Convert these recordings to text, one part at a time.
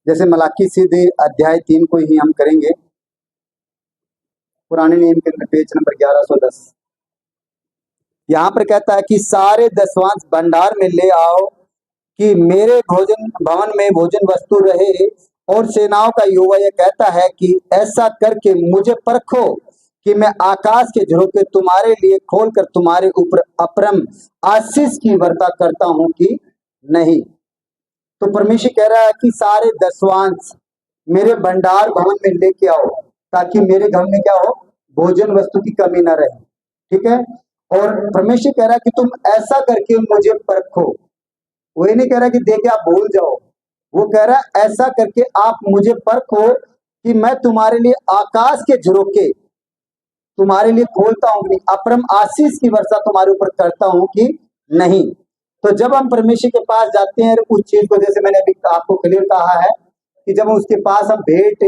जैसे मलाकी सीधे अध्याय 3 को ही हम करेंगे, पुराने नियम के अंदर पेज नंबर 1110। यहाँ पर कहता है कि सारे दसवांश भंडार में ले आओ कि मेरे भोजन भवन में भोजन वस्तु रहे। और सेनाओं का यहोवा यह कहता है कि ऐसा करके मुझे परखो कि मैं आकाश के झरोखे तुम्हारे लिए खोलकर तुम्हारे ऊपर अपरम आशीष की वर्षा करता हूं कि नहीं। तो परमेश्वर कह रहा है कि सारे दसवांश मेरे भंडार भवन में लेके आओ ताकि मेरे घर में क्या हो, भोजन वस्तु की कमी ना रहे। ठीक है। और परमेश्वर कह रहा है कि तुम ऐसा करके मुझे परखो। वो ये नहीं कह रहा कि देखे आप भूल जाओ, वो कह रहा है ऐसा करके आप मुझे परखो कि मैं तुम्हारे लिए आकाश के झरोखे तुम्हारे लिए खोलता हूं कि अपरम आशीष की वर्षा तुम्हारे ऊपर करता हूं कि नहीं। तो जब हम परमेश्वर के पास जाते हैं उस चीज को, जैसे मैंने अभी आपको क्लियर कहा है कि जब उसके पास हम भेंट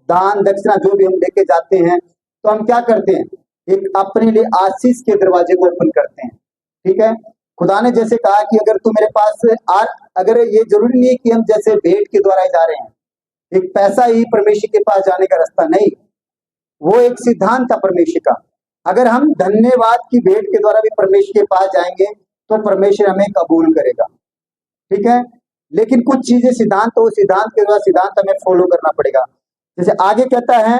दान दक्षिणा जो भी हम लेके जाते हैं तो हम क्या करते हैं, एक अपने लिए आशीष के दरवाजे को ओपन करते हैं। ठीक है। खुदा ने जैसे कहा कि अगर तू मेरे पास अगर ये जरूरी नहीं है कि हम जैसे भेंट के द्वारा जा रहे हैं, एक पैसा ही परमेश्वर के पास जाने का रास्ता नहीं, वो एक सिद्धांत था परमेश्वर का। अगर हम धन्यवाद की भेंट के द्वारा भी परमेश्वर के पास जाएंगे तो परमेश्वर हमें कबूल करेगा। ठीक है। लेकिन कुछ चीजें सिद्धांत, तो सिद्धांत के द्वारा सिद्धांत हमें फॉलो करना पड़ेगा। जैसे आगे कहता है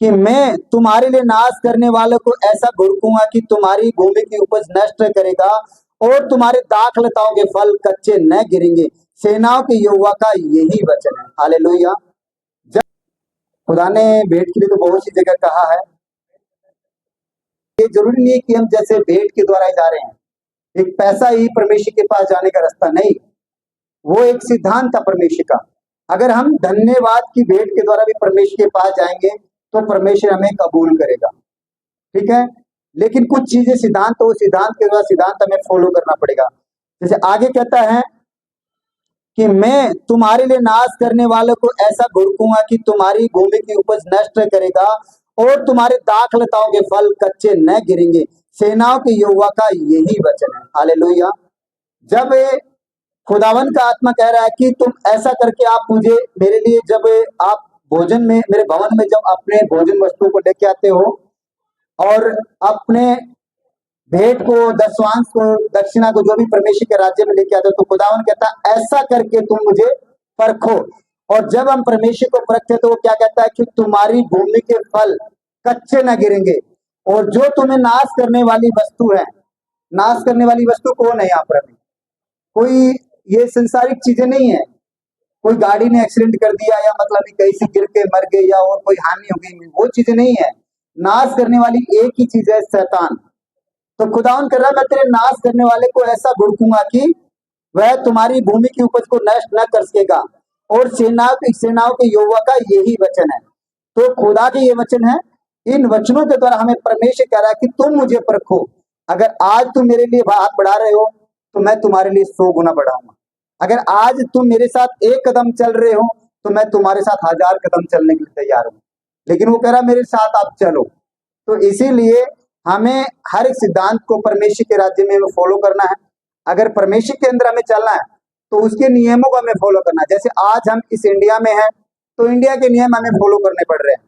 कि मैं तुम्हारे लिए नाश करने वालों को ऐसा भुड़कूंगा कि तुम्हारी भूमि की उपज नष्ट करेगा और तुम्हारे दाख लताओं के फल कच्चे न गिरेंगे। सेनाओं के यहोवा का यही वचन है। हालेलुया। जब खुदा ने भेंट के लिए तो बहुत सी जगह कहा है, ये जरूरी नहीं है कि हम जैसे भेंट के द्वारा जा रहे हैं, एक पैसा ही परमेश्वर के पास जाने का रास्ता नहीं, वो एक सिद्धांत था परमेश्वर का। अगर हम धन्यवाद की भेंट के द्वारा भी परमेश्वर के पास जाएंगे तो परमेश्वर हमें कबूल करेगा। ठीक है। लेकिन कुछ चीजें सिद्धांत, तो सिद्धांत के द्वारा सिद्धांत हमें फॉलो करना पड़ेगा। जैसे आगे कहता है कि मैं तुम्हारे लिए नाश करने वालों को ऐसा भुड़कूंगा कि तुम्हारी भूमि की उपज नष्ट करेगा और तुम्हारे दाख लताओं के फल कच्चे न गिरेंगे। सेनाओं के यहोवा का यही वचन है। हालेलुया। जब खुदावन का आत्मा कह रहा है कि तुम ऐसा करके आप मुझे मेरे लिए, जब आप भोजन में मेरे भवन में जब अपने भोजन वस्तु को लेके आते हो और अपने भेंट को, दसवांश को, दक्षिणा को, जो भी परमेश्वर के राज्य में लेके आते हो, तो खुदावन कहता है ऐसा करके तुम मुझे परखो। और जब हम परमेश्वर को परखते तो वो क्या कहता है कि तुम्हारी भूमि के फल कच्चे न गिरेंगे। और जो तुम्हें नाश करने वाली वस्तु है, नाश करने वाली वस्तु कौन है यहाँ पर? हमें कोई ये संसारिक चीजें नहीं है, कोई गाड़ी ने एक्सीडेंट कर दिया या मतलब कहीं से गिर के मर गए या और कोई हानि हो गई, वो चीजें नहीं है। नाश करने वाली एक ही चीज है, शैतान। तो खुदावन कर रहा है मैं तेरे नाश करने वाले को ऐसा भुड़कूंगा कि वह तुम्हारी भूमि की उपज को नष्ट न कर सकेगा। और सेनाओं के यहोवा का यही वचन है। तो खुदा के ये वचन है। इन वचनों के द्वारा हमें परमेश्वर कह रहा है कि तुम मुझे परखो। अगर आज तुम मेरे लिए हाथ बढ़ा रहे हो तो मैं तुम्हारे लिए 100 गुना बढ़ाऊंगा। अगर आज तुम मेरे साथ एक कदम चल रहे हो तो मैं तुम्हारे साथ 1000 कदम चलने के लिए तैयार हूं। लेकिन वो कह रहा मेरे साथ आप चलो। तो इसीलिए हमें हर एक सिद्धांत को परमेश्वर के राज्य में फॉलो करना है। अगर परमेश्वर के अंदर हमें चलना है तो उसके नियमों को हमें फॉलो करना है। जैसे आज हम इस इंडिया में हैं तो इंडिया के नियम हमें फॉलो करने पड़ रहे हैं,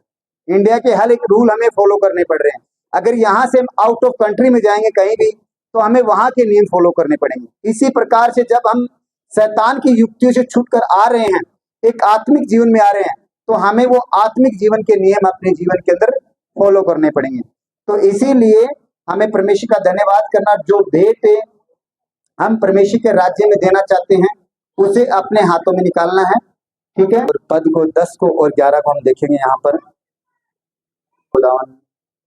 इंडिया के हर एक रूल हमें फॉलो करने पड़ रहे हैं। अगर यहाँ से हम आउट ऑफ कंट्री में जाएंगे कहीं भी तो हमें वहां के नियम फॉलो करने पड़ेंगे। इसी प्रकार से जब हम शैतान की युक्तियों से छूट कर आ रहे हैं, एक आत्मिक जीवन में आ रहे हैं, तो हमें वो आत्मिक जीवन के नियम अपने जीवन के अंदर फॉलो करने पड़ेंगे। तो इसीलिए हमें परमेश्वर का धन्यवाद करना, जो भेंट हम परमेश्वर के राज्य में देना चाहते हैं उसे अपने हाथों में निकालना है। ठीक है। और पद को 10 को और 11 को हम देखेंगे। यहाँ पर खुदावन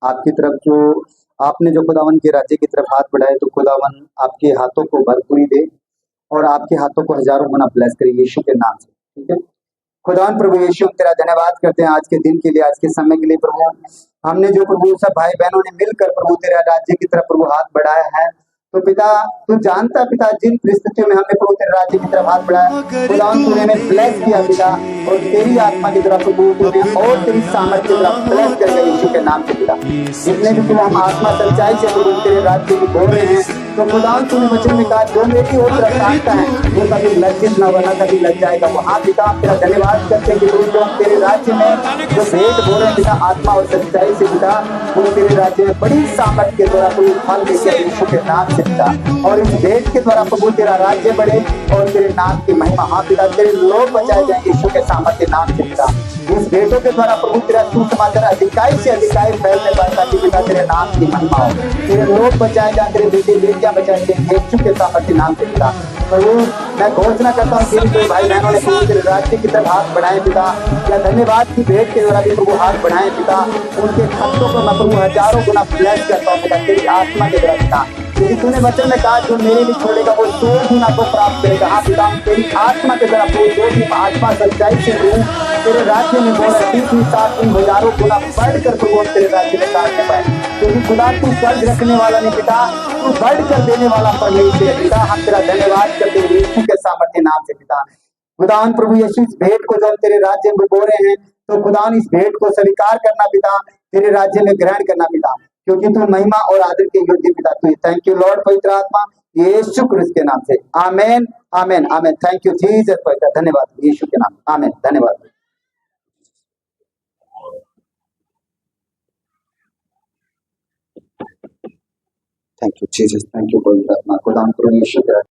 आपकी तरफ, जो आपने जो खुदावन के राज्य की तरफ हाथ बढ़ाए, तो खुदावन आपके हाथों को भरपूरी दे और आपके हाथों को हजारों गुना ब्लेस करे यीशु के नाम से। ठीक है। खुदावन प्रभु यीशु तेरा धन्यवाद करते हैं आज के दिन के लिए, आज के समय के लिए। प्रभु हमने जो प्रभु सब भाई बहनों ने मिलकर प्रभु तेरा राज्य की तरफ प्रभु हाथ बढ़ाया है, तो पिता तू जानता पिता जिन परिस्थितियों में हमने प्रभु तेरे राज्य की तरफ हाथ बढ़ाया, खुदावन तूने हमें ब्लेस किया पिता, और तेरी आत्मा की तरफ प्रभु तूने और तेरी सामर्थ की तरफ ब्लेस करके यीशु के नाम से पिता। जितने भी प्रभु हम आत्मा सच्चाई से प्रभु तेरे राज्य को बोल रहे हैं, तो खुदा तूने वचन में कहा जो मेरी ओर तरफ ताकता है वो कभी लज्जित न बना, कभी लग जाएगा। वहाँ पिता तेरा धन्यवाद करते हैं कि प्रभु जो तेरे राज्य में जो भेंट हो रहे पिता आत्मा और सच्चाई से पिता, वो तेरे राज्य में बड़ी सामर्थ के द्वारा प्रभु फल देके यीशु के नाम से पिता, और इस भेंट के द्वारा प्रभु तेरा राज्य बढ़े और तेरे नाम की महिमा, हाँ पिता तेरे लोग बचाए जाए यीशु के सामर्थ्य नाम से पिता। इस भेंटों के द्वारा प्रभु तेरा सुसमाचार अधिकाई से अधिकाई फैलने पाता कि पिता तेरे नाम की महिमा हो, तेरे लोग बचाए जाए, तेरे बेटे बेटियां बचाए जाए यीशु के सामर्थ्य नाम से पिता। प्रभु मैं घोषणा करता हूँ कि कोई भाई बहनों ने प्रभु तेरे राज्य की तरफ हाथ बढ़ाए पिता, या धन्यवाद की भेंट के द्वारा भी प्रभु हाथ बढ़ाए पिता, उनके खतों को मैं प्रभु हजारों गुना ब्लेस करता हूँ पिता तेरी आत्मा के द्वारा पिता, क्योंकि तूने वचन में कहा जो मेरे लिए छोड़ेगा वो 100 गुना को प्राप्त करेगा। हाँ पिता तेरी आत्मा के द्वारा प्रभु जो भी आत्मा सच्चाई से प्रभु तेरे राज्य में बोल रहा 30 हजारों गुना बढ़कर प्रभु तेरे राज्य में काटने पाए, क्योंकि खुदा तू कर्ज रखने वाला नहीं पिता, तू बढ़ कर देने वाला परमेश्वर है पिता। हम तेरा धन्यवाद करते हैं यीशु के सामर्थ्य नाम से पिता। खुदावन प्रभु यीशु इस भेंट को जो हम तेरे राज्य में बो रहे हैं, तो खुदावन इस भेंट को स्वीकार करना पिता, तेरे राज्य में ग्रहण करना पिता, क्योंकि तू महिमा और आदर के योग्य पिता तू। थैंक यू लॉर्ड पवित्र आत्मा यीशु क्रिस्त के नाम से, आमेन आमेन आमेन। थैंक यू जीसस पवित्र, धन्यवाद यीशु के नाम, आमेन, धन्यवाद। Thank you Jesus, thank you पवित्र आत्मा, खुदावन प्रभु यीशु के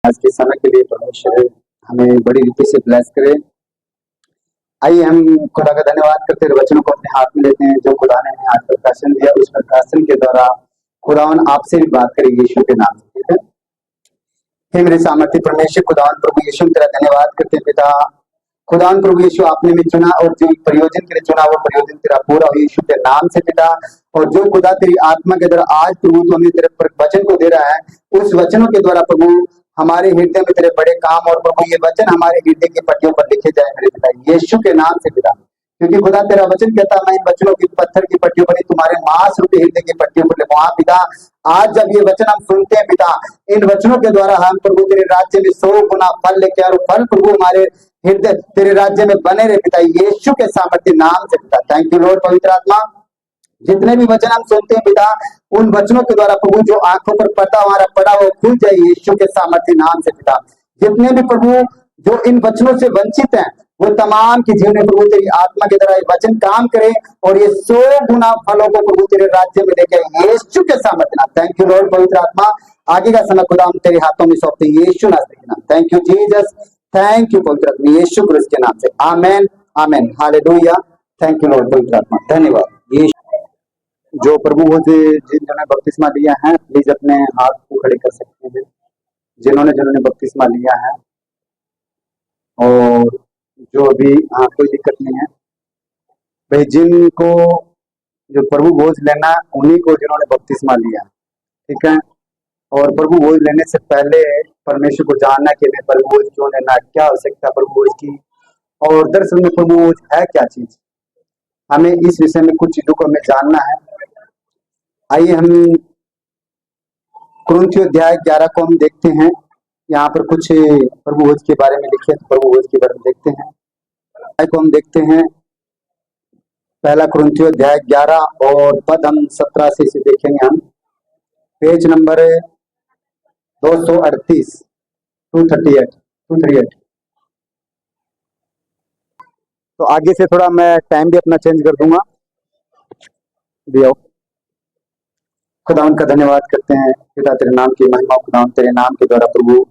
आज के समय के लिए परमेश्वर हमें बड़ी रीति से ब्लेस करे। आइए हम खुदा का धन्यवाद करते हुए वचनों को अपने हाथ में लेते हैं जो खुदा ने आज प्रकाशन दिया, उस प्रकाशन के द्वारा खुदावन आपसे भी बात करे यीशु के नाम से, ठीक है। हे मेरे सामर्थ्य परमेश्वर खुदावन प्रभु यीशु तेरा धन्यवाद करते हैं पिता। खुदावन प्रभु यीशु आपने में चुना और जो प्रयोजन के लिए चुना वो प्रयोजन तेरा पूरा हो यीशु के नाम से पिता। और जो खुदा तेरी आत्मा के द्वारा आज प्रभु तो हमें तेरे वचन को दे रहा है, उस वचनों के द्वारा प्रभु हमारे हृदय में तेरे बड़े काम, और प्रभु ये वचन हमारे हृदय की पट्टियों पर लिखे जाए मेरे पिता यीशु के नाम से पिता। क्योंकि खुदा तेरा वचन कहता मैं इन वचनों की पत्थर की पट्टियों पर नहीं तुम्हारे मांस रूपी हृदय की पट्टियों पर लिखूंगा पिता। आज जब ये वचन हम सुनते हैं पिता, इन वचनों के द्वारा हम प्रभु तेरे राज्य में 100 गुना फल लेके और फल प्रभु हमारे हृदय तेरे राज्य में बने रहे पिता यीशु के सामर्थ्य नाम से पिता। थैंक यू लॉर्ड पवित्र आत्मा। जितने भी वचन हम सुनते हैं पिता, उन वचनों के द्वारा प्रभु जो आंखों पर पर्दा हमारा पड़ा हो खुल जाए यीशु के सामर्थ्य नाम से पिता। जितने भी प्रभु जो इन वचनों से वंचित हैं, वो तमाम के जीवन में प्रभु तेरी आत्मा के द्वारा वचन काम करे और ये 100 गुना फलों को प्रभु तेरे राज्य में लेके यीशु के सामर्थ्य नाम। थैंक यू लॉर्ड पवित्र आत्मा। आगे का समय खुदा हम तेरे हाथों में सौंपते हैं यीशु नासरी के नाम। Thank you Jesus, thank you पवित्र आत्मा यीशु क्रिस्त के नाम से, आमेन आमेन, हालेलुया। थैंक यू लॉर्ड पवित्र आत्मा, धन्यवाद। जो प्रभु हो जिन्होंने बपतिस्मा लिया है प्लीज अपने हाथ को खड़े कर सकते हैं, जिन्होंने बपतिस्मा लिया है। और जो अभी कोई दिक्कत नहीं है भाई, जिनको जो प्रभु भोज लेना उन्हीं को जिन्होंने बपतिस्मा लिया, ठीक है। और प्रभु भोज लेने से पहले परमेश्वर को जानना कि मैं प्रभु भोज क्यों लेना, क्या आवश्यकता प्रभु भोज की, और दरअसल में प्रभु भोज है क्या चीज, हमें इस विषय में कुछ चीजों को हमें जानना है। आइए हम कुरिन्थियों अध्याय 11 को हम देखते हैं। यहाँ पर कुछ प्रभु भोज के बारे में लिखे, तो प्रभु भोज के बारे में देखते हैं। को हम देखते हैं पहला कुरिन्थियों अध्याय 11 और पद हम 17 से इसे देखेंगे। हम पेज नंबर 238 238। तो आगे से थोड़ा मैं टाइम भी अपना चेंज कर दूंगा। दियो खुदावन का धन्यवाद करते हैं पिता, तेरे नाम की महिमा। खुदावन तेरे नाम के द्वारा प्रभु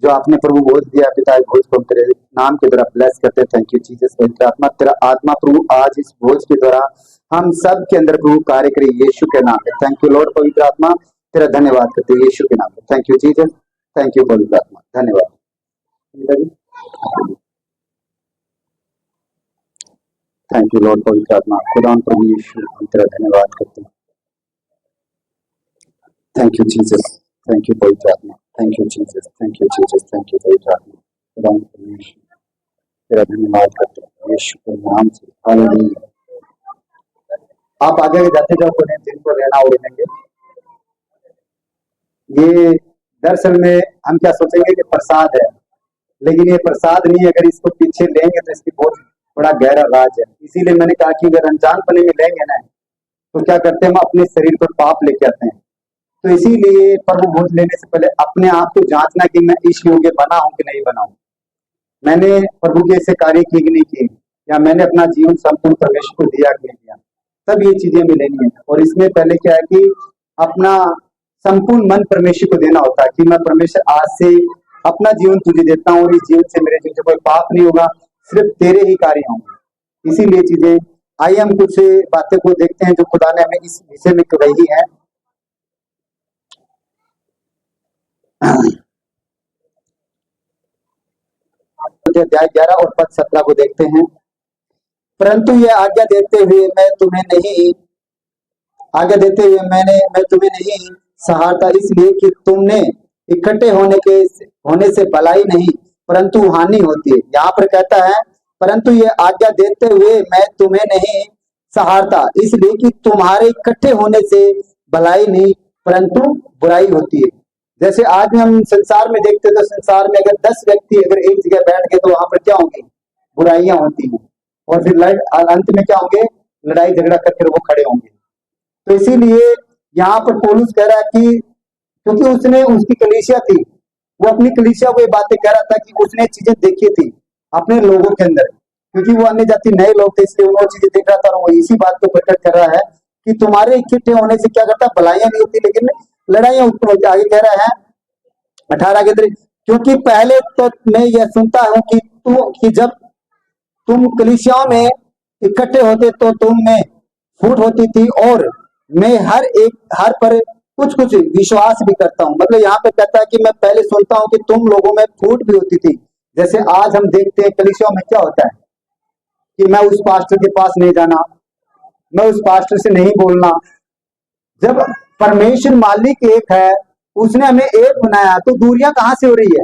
जो आपने प्रभु भोज दिया पिता, भोज को हम तेरे नाम के द्वारा ब्लेस करते हैं। Thank you Jesus. पवित्र आत्मा, तेरा आत्मा प्रभु आज इस भोज के द्वारा हम सब के अंदर प्रभु कार्य करे यीशु के नाम में। Thank you Lord. पवित्र आत्मा तेरा धन्यवाद करते हैं यीशु के नाम में। Thank you Jesus. Thank you पवित्र आत्मा, धन्यवाद। Thank you Lord. पवित्र आत्मा खुदावन प्रभु यीशु हम तेरा धन्यवाद करते हैं। Thank you Jesus. Thank you पवित्र आत्मा। Thank you Jesus. Thank you Jesus. Thank you पवित्र आत्मा खुदावन प्रभु यीशु तेरा धन्यवाद करते हैं यीशु के नाम से। हालेलुया। आप आगे जाते जाओ तो जिनको लेना वो लेंगे। ये दरअसल में हम क्या सोचेंगे कि प्रसाद है, लेकिन ये प्रसाद नहीं है। अगर इसको पीछे लेंगे तो इसकी बहुत बड़ा गहरा राज है। इसीलिए मैंने कहा कि अगर अनजानपने में लेंगे ना तो क्या करते हैं, हम अपने शरीर पर पाप लेके आते हैं। तो इसीलिए प्रभु भोज लेने से पहले अपने आप को जांचना कि मैं इस योग्य बना हूं कि नहीं बना हूं, मैंने प्रभु के ऐसे कार्य किए कि नहीं किए, या मैंने अपना जीवन संपूर्ण परमेश्वर को दिया कि नहीं दिया। तब ये चीजें हमें लेनी है। और इसमें पहले क्या है कि अपना संपूर्ण मन परमेश्वर को देना होता है कि मैं परमेश्वर आज से अपना जीवन तुझे देता हूँ और इस जीवन से मेरे जीवन से कोई पाप नहीं होगा, सिर्फ तेरे ही कार्य होंगे। इसीलिए चीजें आइए हम कुछ बातें को देखते हैं जो खुदा ने हमें इस विषय में कही है। अध्याय 11 और पद 17 को देखते हैं। परंतु यह आज्ञा देते हुए मैं तुम्हें नहीं सहारता, इसलिए कि तुमने इकट्ठे होने से भलाई नहीं परंतु हानि होती है। यहाँ पर कहता है परंतु ये आज्ञा देते हुए मैं तुम्हें नहीं सहारता, इसलिए कि तुम्हारे इकट्ठे होने से भलाई नहीं परंतु बुराई होती है। जैसे आज में हम संसार में देखते तो संसार में अगर 10 व्यक्ति अगर एक जगह बैठ गए तो वहां पर क्या होंगी, बुराइयां होती हैं, और फिर अंत में क्या होंगे, लड़ाई झगड़ा करके वो खड़े होंगे। तो इसीलिए यहाँ पर पौलुस कह रहा है कि क्योंकि उसने उसकी कलीसिया थी, वो अपनी कलीसिया को ये बातें कह रहा था कि उसने चीजें देखी थी अपने लोगों के अंदर, क्योंकि वो अन्य जाति नए लोग थे, इसलिए उन्होंने चीजें देख रहा था। और वो इसी बात को प्रकट कर रहा है कि तुम्हारे इकट्ठे होने से क्या करता, भलाइयां नहीं होती लेकिन लड़ाइयां उत्पन्न होती। आगे कह रहा है 18 के अंदर, क्योंकि पहले तो मैं यह सुनता हूं कि जब तुम कलीसियाओं में इकट्ठे होते तो तुम में फूट होती थी, और मैं हर पर कुछ विश्वास भी करता हूं। मतलब यहाँ पे कहता है कि मैं पहले सुनता हूं कि तुम लोगों में फूट भी होती थी। जैसे आज हम देखते हैं कलीसियाओं में क्या होता है कि मैं उस पास्टर के पास नहीं जाना, मैं उस पास्टर से नहीं बोलना। जब परमेश्वर मालिक एक है, उसने हमें एक बनाया, तो दूरियां कहां से हो रही है,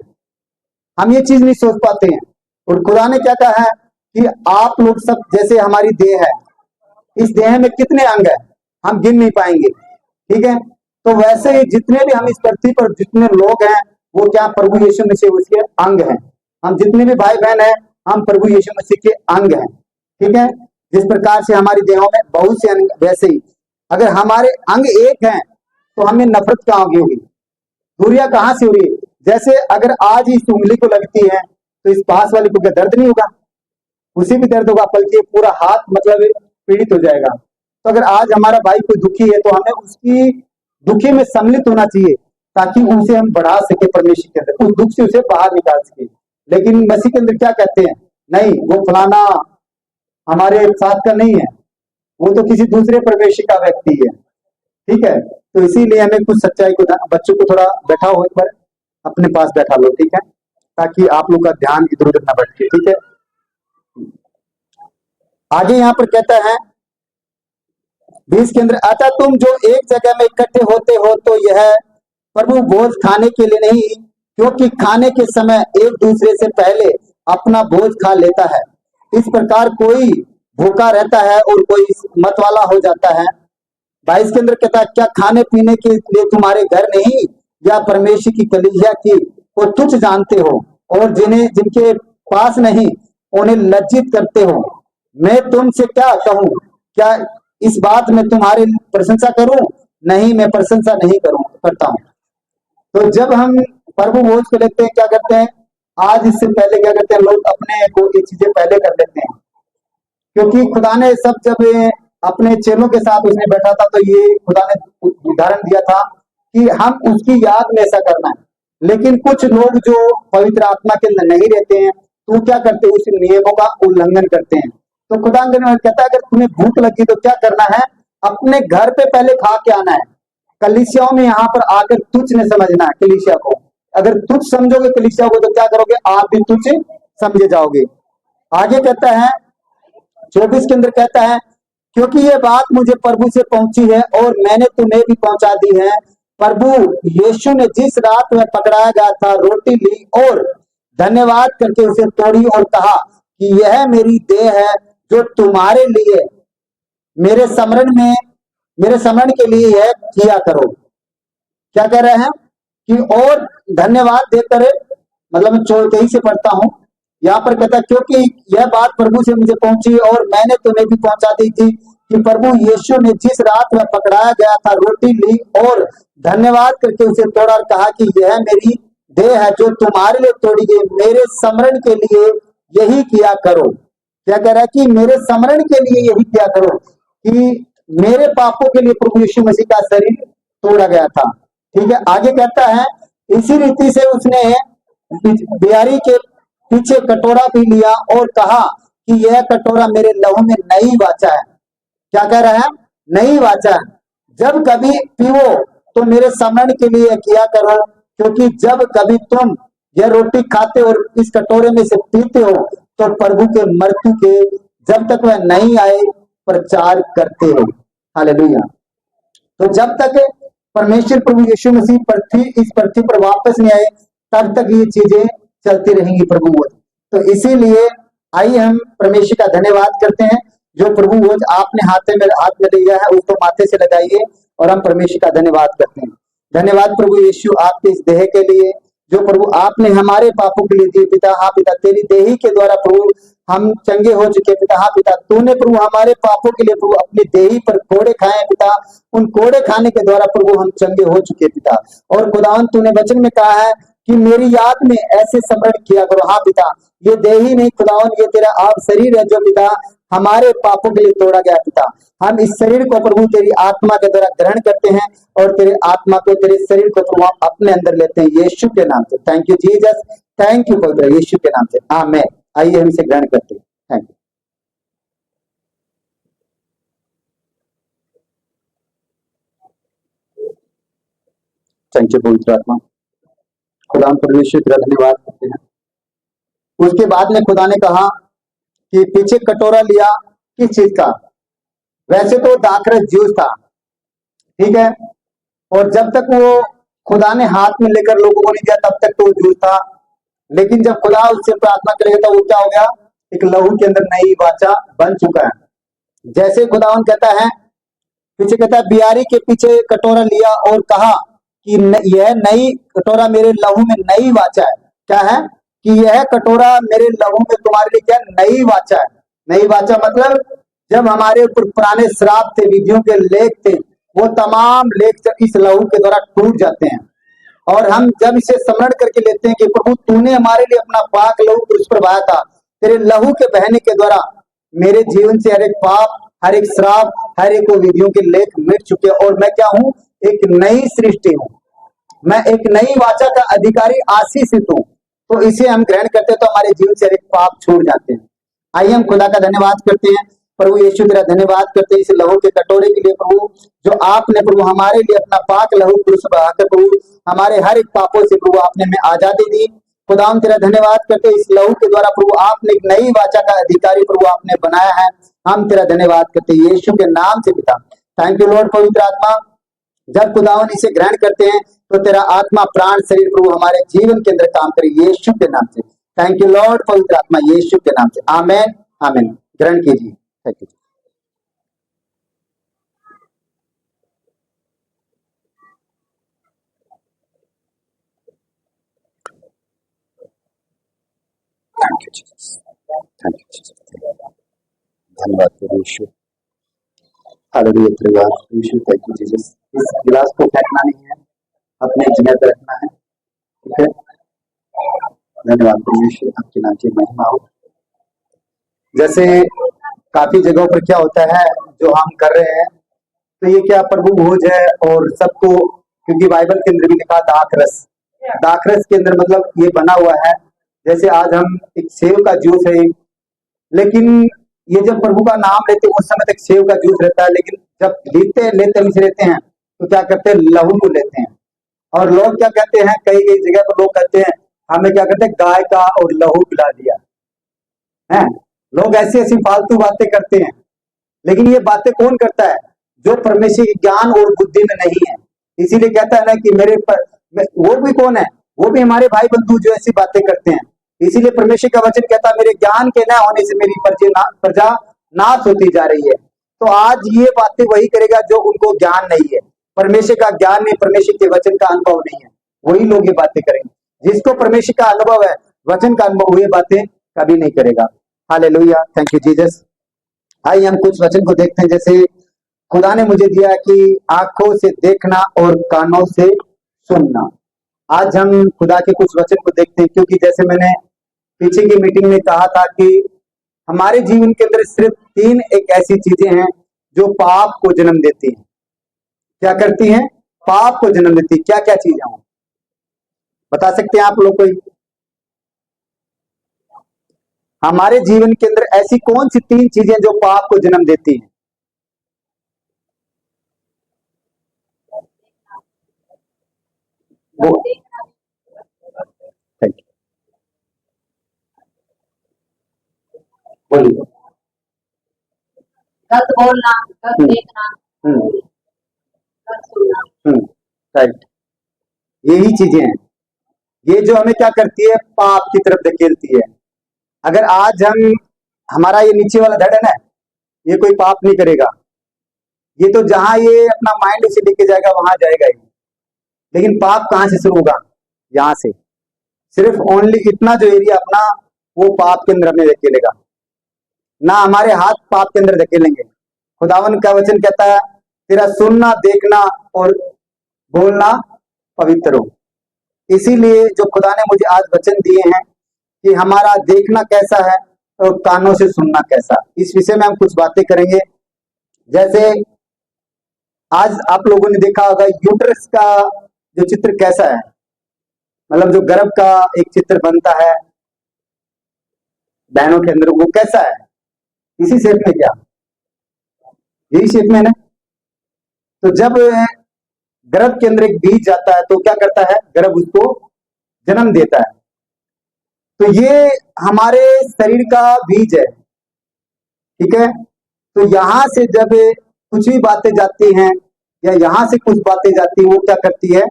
हम ये चीज नहीं सोच पाते हैं। और खुदा ने क्या कहा है कि आप लोग सब, जैसे हमारी देह है, इस देह में कितने अंग है हम गिन नहीं पाएंगे, ठीक है। तो वैसे ही जितने भी हम इस पृथ्वी पर जितने लोग हैं वो क्या, प्रभु यीशु मसीह उसके अंग हैं। हम जितने भी भाई बहन हैं हम प्रभु यीशु मसीह के अंग हैं, ठीक है। जिस प्रकार से हमारी देहों में बहुत से अंग, वैसे ही अगर हमारे अंग एक हैं तो हमें नफरत कहाँ होगी, दूरियां कहाँ से हो रही है। जैसे अगर आज इस उंगली को लगती है तो इस पास वाले को क्या दर्द नहीं होगा, उसे भी दर्द होगा, बल्कि पूरा हाथ मतलब पीड़ित हो जाएगा। तो अगर आज हमारा भाई कोई दुखी है तो हमें उसकी दुखी में सम्मिलित होना चाहिए, ताकि उसे हम बढ़ा सके परमेश्वर के अंदर, उस दुख से उसे बाहर निकाल सके। लेकिन मसीह के अंदर क्या कहते हैं, नहीं वो फलाना हमारे साथ का नहीं है, वो तो किसी दूसरे परमेश्वर का व्यक्ति है, ठीक है। तो इसीलिए हमें कुछ सच्चाई को, बच्चों को थोड़ा बैठा हो, एक बार अपने पास बैठा लो, ठीक है, ताकि आप लोग का ध्यान इधर उधर न भटके, ठीक है। आगे यहाँ पर कहता है 20 के अंदर, अतः तुम जो एक जगह में इकट्ठे होते हो तो यह प्रभु भोज खाने के लिए नहीं, क्योंकि खाने के समय एक दूसरे से पहले अपना भोज खा लेता है। इस प्रकार कोई भूखा रहता है और कोई मतवाला हो जाता है। 22 के अंदर कहता है, क्या खाने पीने के लिए तुम्हारे घर नहीं या परमेश्वर की कलीसिया की को तुच्छ जानते हो, और जिनके पास नहीं उन्हें लज्जित करते हो। मैं तुमसे क्या कहूं, क्या इस बात में तुम्हारी प्रशंसा करूं? नहीं, मैं प्रशंसा नहीं करता हूं। तो जब हम प्रभु भोज को लेते हैं, क्या करते हैं? आज इससे पहले क्या करते हैं लोग? अपने को ये चीजें पहले कर लेते हैं, क्योंकि खुदा ने सब जब अपने चेलों के साथ उसने बैठा था, तो ये खुदा ने उदाहरण दिया था कि हम उसकी याद में ऐसा करना है। लेकिन कुछ लोग जो पवित्र आत्मा के अंदर नहीं रहते हैं, तो वो क्या करते हैं? उस नियमों का उल्लंघन करते हैं। तो खुदा कहता है अगर तुम्हें भूख लगी तो क्या करना है? अपने घर पे पहले खा के आना है। कलीसियाओं में यहाँ पर आकर तुच्छ न समझना है कलीसिया को। अगर तुच्छ समझोगे कलीसिया को, तो क्या करोगे? आप भी तुच्छ समझे जाओगे। आगे कहता है 24 के अंदर कहता है, क्योंकि ये बात मुझे प्रभु से पहुंची है और मैंने तुम्हें भी पहुंचा दी है। प्रभु यीशु ने जिस रात में पकड़ाया गया था, रोटी ली और धन्यवाद करके उसे तोड़ी और कहा कि यह मेरी देह है जो तुम्हारे लिए मेरे स्मरण के लिए यह किया करो। क्या कह रहे हैं? कि और धन्यवाद देकर, मतलब मैं 24 से पढ़ता हूं। यहाँ पर कहता है, क्योंकि यह बात प्रभु से मुझे पहुंची और मैंने तुम्हें भी पहुंचा दी थी कि प्रभु यीशु ने जिस रात में पकड़ाया गया था, रोटी ली और धन्यवाद करके उसे तोड़ा और कहा कि यह मेरी देह है जो तुम्हारे लिए तोड़ी गई, मेरे स्मरण के लिए यही किया करो। क्या कह रहा है? कि मेरे स्मरण के लिए यही किया करो, कि मेरे पापों के लिए प्रभु यीशु मसीह का शरीर तोड़ा गया था। ठीक है, आगे कहता है, इसी रीति से उसने बियारी के पीछे कटोरा भी लिया और कहा कि यह कटोरा मेरे लहू में नई वाचा है। क्या कह रहा है? नई वाचा है। जब कभी पीओ तो मेरे स्मरण के लिए किया करो, क्योंकि जब कभी तुम यह रोटी खाते और इस कटोरे में से पीते हो, तो प्रभु के मृत्यु के जब तक वह नहीं आए प्रचार करते हो। हालेलुया। तो जब तक परमेश्वर प्रभु यीशु मसीह इस पृथ्वी पर वापस नहीं आए, तब तक ये चीजें चलती रहेंगी प्रभु भोज। तो इसीलिए आइए हम परमेश्वर का धन्यवाद करते हैं। जो प्रभु भोज आपने हाथ में लिया है, उसको माथे से लगाइए और हम परमेश्वर का धन्यवाद करते हैं। धन्यवाद प्रभु यीशु आपके इस देह के लिए, जो प्रभु आपने हमारे पापों के लिए दिए। पिता, हाँ पिता, तेरी देही के द्वारा प्रभु हम चंगे हो चुके। पिता, हाँ पिता, तूने प्रभु हमारे पापों के लिए प्रभु अपनी देही पर कोड़े खाए। पिता, उन कोड़े खाने के द्वारा प्रभु हम चंगे हो चुके। पिता, और खुदावन तूने वचन में कहा है कि मेरी याद में ऐसे स्मरण किया करो। हाँ पिता, ये देही नहीं खुदावन, ये तेरा आप शरीर है जो पिता हमारे पापों के लिए तोड़ा गया। पिता, हम इस शरीर को प्रभु तेरी आत्मा के द्वारा ग्रहण करते हैं और तेरे आत्मा को, तेरे शरीर को प्रभु हम अपने अंदर लेते हैं यीशु के नाम से। Thank you Jesus, thank you पवित्र यीशु के नाम से, आमीन। आइए हम इसे ग्रहण करते हैं। थैंक यू, थैंक यू पवित्र आत्मा। खुदा हम परमेश्वर तेरा धन्यवाद करते हैं। उसके बाद में खुदा ने कहा कि पीछे कटोरा लिया, किस चीज का? वैसे तो दाखरस जूस था, ठीक है। और जब तक वो खुदा ने हाथ में लेकर लोगों को नहीं दिया, तब तक तो वो जूस था। लेकिन जब खुदा उससे प्रार्थना करेगा, तो वो क्या हो गया? एक लहू के अंदर नई वाचा बन चुका है। जैसे खुदावन कहता है, पीछे कहता है, बियारी के पीछे कटोरा लिया और कहा कि यह नई कटोरा मेरे लहू में नई वाचा है। क्या है? कि यह कटोरा मेरे लहू में तुम्हारे लिए क्या नई वाचा है। नई वाचा मतलब जब हमारे ऊपर पुराने श्राप थे, विधियों के लेख थे, वो तमाम लेख इस लहू के द्वारा टूट जाते हैं। और हम जब इसे स्मरण करके लेते हैं कि प्रभु तूने हमारे लिए अपना पाक लहू क्रूस पर बहाया था, तेरे लहू के बहने के द्वारा मेरे जीवन से हर एक पाप, हर एक श्राप, हर एक विधियों के लेख मिट चुके, और मैं क्या हूं? एक नई सृष्टि हूं। मैं एक नई वाचा का अधिकारी, आशीषित हूं। तो इसे हम ग्रहण करते हैं, तो हमारे जीवन से हर एक पाप छूट जाते हैं। आइए हम खुदा का धन्यवाद करते हैं। प्रभु यीशु तेरा धन्यवाद करते हैं इस लहू के कटोरे के लिए प्रभु, जो आपने प्रभु हमारे लिए अपना पाक लहू क्रूस पर बहाकर प्रभु हमारे हर एक पापों से प्रभु आपने हमें आजादी दी। खुदा हम तेरा धन्यवाद करते हैं, इस लहू के द्वारा प्रभु आपने एक नई वाचा का अधिकारी प्रभु आपने बनाया है। हम तेरा धन्यवाद करते हैं यीशु के नाम से पिता। Thank you Lord. पवित्र आत्मा, जब खुदावन इसे ग्रहण करते हैं, तो तेरा आत्मा, प्राण, शरीर प्रभु हमारे जीवन के अंदर काम करे यीशु के नाम से। Thank you Lord. पवित्र आत्मा, यीशु के नाम से, आमेन, आमेन। ग्रहण कीजिए। Thank you. Thank you Jesus, thank you Jesus, धन्यवाद प्रभु यीशु। हालेलुया तेरे God, यीशु थैंक यू जीसस। इस गिलास को फेंकना नहीं है, अपने जगह पे रखना है। ठीक है, धन्यवाद परमेश्वर, आपके नाम की महिमा हो। जैसे काफी जगहों पर क्या होता है जो हम कर रहे हैं, तो ये क्या प्रभु भोज है और सबको, क्योंकि बाइबल के अंदर भी लिखा दाखरस, दाखरस के अंदर मतलब ये बना हुआ है। जैसे आज हम एक सेव का जूस है, लेकिन ये जब प्रभु का नाम लेते हैं उस समय तक सेव का जूस रहता है, लेकिन जब लेते हैं तो क्या करते हैं, लहू लेते हैं। और लोग क्या कहते हैं, कई कई जगह पर लोग कहते हैं हमें क्या करते हैं, गाय का और लहू पिला दिया है। लोग ऐसी ऐसी फालतू बातें करते हैं, लेकिन ये बातें कौन करता है, जो परमेश्वर की ज्ञान और बुद्धि में नहीं है। इसीलिए कहता है ना कि वो भी कौन है, वो भी हमारे भाई बंधु जो ऐसी बातें करते हैं। इसीलिए परमेश्वर का वचन कहता है मेरे ज्ञान के न होने से मेरी प्रजा नाश होती जा रही है। तो आज ये बातें वही करेगा जो उनको ज्ञान नहीं है, परमेश्वर का ज्ञान नहीं, परमेश्वर के वचन का अनुभव नहीं है, वही लोग ये बातें करेंगे। जिसको परमेश्वर का अनुभव है, वचन का अनुभव, ये बातें कभी नहीं करेगा। Hallelujah, thank you Jesus. आइए हम कुछ वचन को देखते हैं। जैसे खुदा ने मुझे दिया कि आंखों से देखना और कानों से सुनना। आज हम खुदा के कुछ वचन को देखते हैं, क्योंकि जैसे मैंने पीछे की मीटिंग में कहा था कि हमारे जीवन के अंदर सिर्फ 3 एक ऐसी चीजें हैं जो पाप को जन्म देती हैं। क्या करती हैं? पाप को जन्म देती है। क्या क्या चीजें हों, बता सकते हैं आप लोग कोई? हमारे जीवन के अंदर ऐसी कौन सी 3 चीजें जो पाप को जन्म देती हैं? वो थैंक यू, बोलिए। गलत बोलना, गलत हम्म देखना, हम्म गलत सुनना। राइट, यही चीजें हैं ये जो हमें क्या करती है, पाप की तरफ धकेलती है। अगर आज हमारा ये नीचे वाला धड़ है ना, ये कोई पाप नहीं करेगा, ये तो जहां ये अपना माइंड उसे लेके जाएगा वहां जाएगा ही। लेकिन पाप कहाँ से शुरू होगा? यहाँ से। सिर्फ ओनली इतना जो एरिया अपना, वो पाप के अंदर हमें धकेलेगा ना, हमारे हाथ पाप के अंदर धकेलेंगे। खुदावन का वचन कहता है तेरा सुनना, देखना और बोलना पवित्र हो। इसीलिए जो खुदा ने मुझे आज वचन दिए हैं कि हमारा देखना कैसा है और कानों से सुनना कैसा, इस विषय में हम कुछ बातें करेंगे। जैसे आज आप लोगों ने देखा होगा यूट्रस का जो चित्र कैसा है, मतलब जो गर्भ का एक चित्र बनता है बहनों के अंदर, वो कैसा है? इसी शेप में, क्या यही शेप में है ना? तो जब गर्भ के अंदर एक बीज जाता है तो क्या करता है, गर्भ उसको जन्म देता है। तो ये हमारे शरीर का बीज है, ठीक है। तो यहां से जब कुछ भी बातें जाती हैं या यहां से कुछ बातें जाती हैं, वो क्या करती है,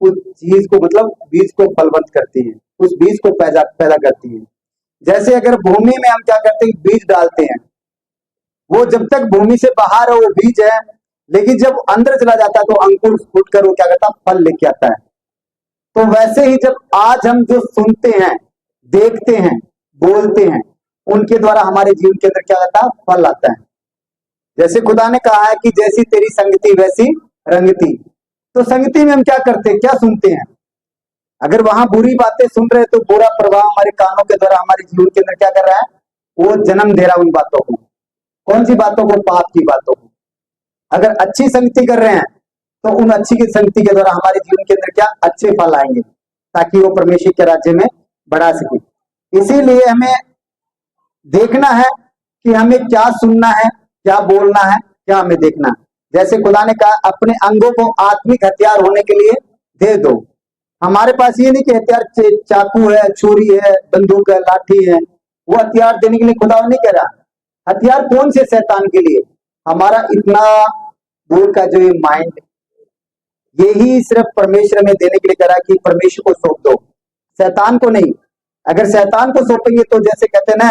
उस चीज को मतलब बीज को फलवंत करती है, उस बीज को पैदा पैदा करती है। जैसे अगर भूमि में हम क्या करते हैं, बीज डालते हैं, वो जब तक भूमि से बाहर है वो बीज है, लेकिन जब अंदर चला जाता है तो अंकुर फूटकर वो क्या करता है, फल लेके आता है। तो वैसे ही जब आज हम जो सुनते हैं, देखते हैं, बोलते हैं, उनके द्वारा हमारे जीवन के अंदर क्या आता है, फल आता है। जैसे खुदा ने कहा है कि जैसी तेरी संगति वैसी रंगती। तो संगति में हम क्या करते हैं, क्या सुनते हैं? अगर वहां बुरी बातें सुन रहे हैं तो बुरा प्रभाव हमारे कानों के द्वारा हमारे जीवन के अंदर क्या कर रहा है, वो जन्म दे रहा है उन बातों को। कौन सी बातों को? पाप की बातों को। अगर अच्छी संगति कर रहे हैं तो उन अच्छी की संगति के द्वारा हमारे जीवन के अंदर क्या अच्छे फल आएंगे, ताकि वो परमेश्वर के राज्य में बढ़ा सके। इसीलिए हमें देखना है कि हमें क्या सुनना है, क्या बोलना है, क्या हमें देखना है। जैसे खुदा ने कहा अपने अंगों को आत्मिक हथियार होने के लिए दे दो। हमारे पास ये नहीं कि हथियार चाकू है, छुरी है, बंदूक है, लाठी है, वो हथियार देने के लिए खुदा नहीं कह रहा। हथियार कौन से? शैतान के लिए। हमारा इतना दूर का जो ये माइंड, यही सिर्फ परमेश्वर में देने के लिए कह रहा कि परमेश्वर को सौंप दो, शैतान को नहीं। अगर शैतान को सौंपेंगे तो जैसे कहते हैं ना,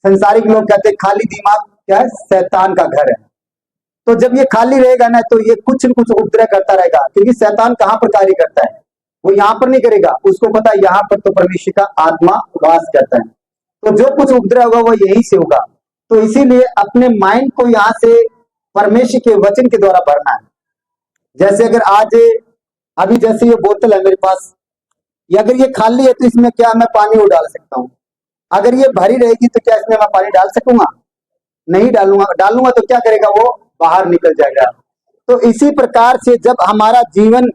संसारिक लोग कहते हैं खाली दिमाग क्या है, शैतान का घर है। तो जब ये खाली रहेगा ना तो ये कुछ न कुछ उपद्रव करता रहेगा, क्योंकि शैतान कहाँ पर कार्य करता है, वो यहाँ पर नहीं करेगा। उसको पता है यहाँ पर तो परमेश्वर का आत्मा वास करता है, तो जो कुछ उपद्रव होगा वो यहीं से होगा। तो इसीलिए अपने माइंड को यहाँ से परमेश्वर के वचन के द्वारा भरना है। जैसे अगर आज अभी जैसे ये बोतल है मेरे पास, ये अगर ये खाली है तो इसमें क्या मैं पानी वो डाल सकता हूँ? अगर ये भरी रहेगी तो क्या इसमें मैं पानी डाल सकूंगा? नहीं डालूंगा। डालूंगा तो क्या करेगा? वो बाहर निकल जाएगा। तो इसी प्रकार से जब हमारा जीवन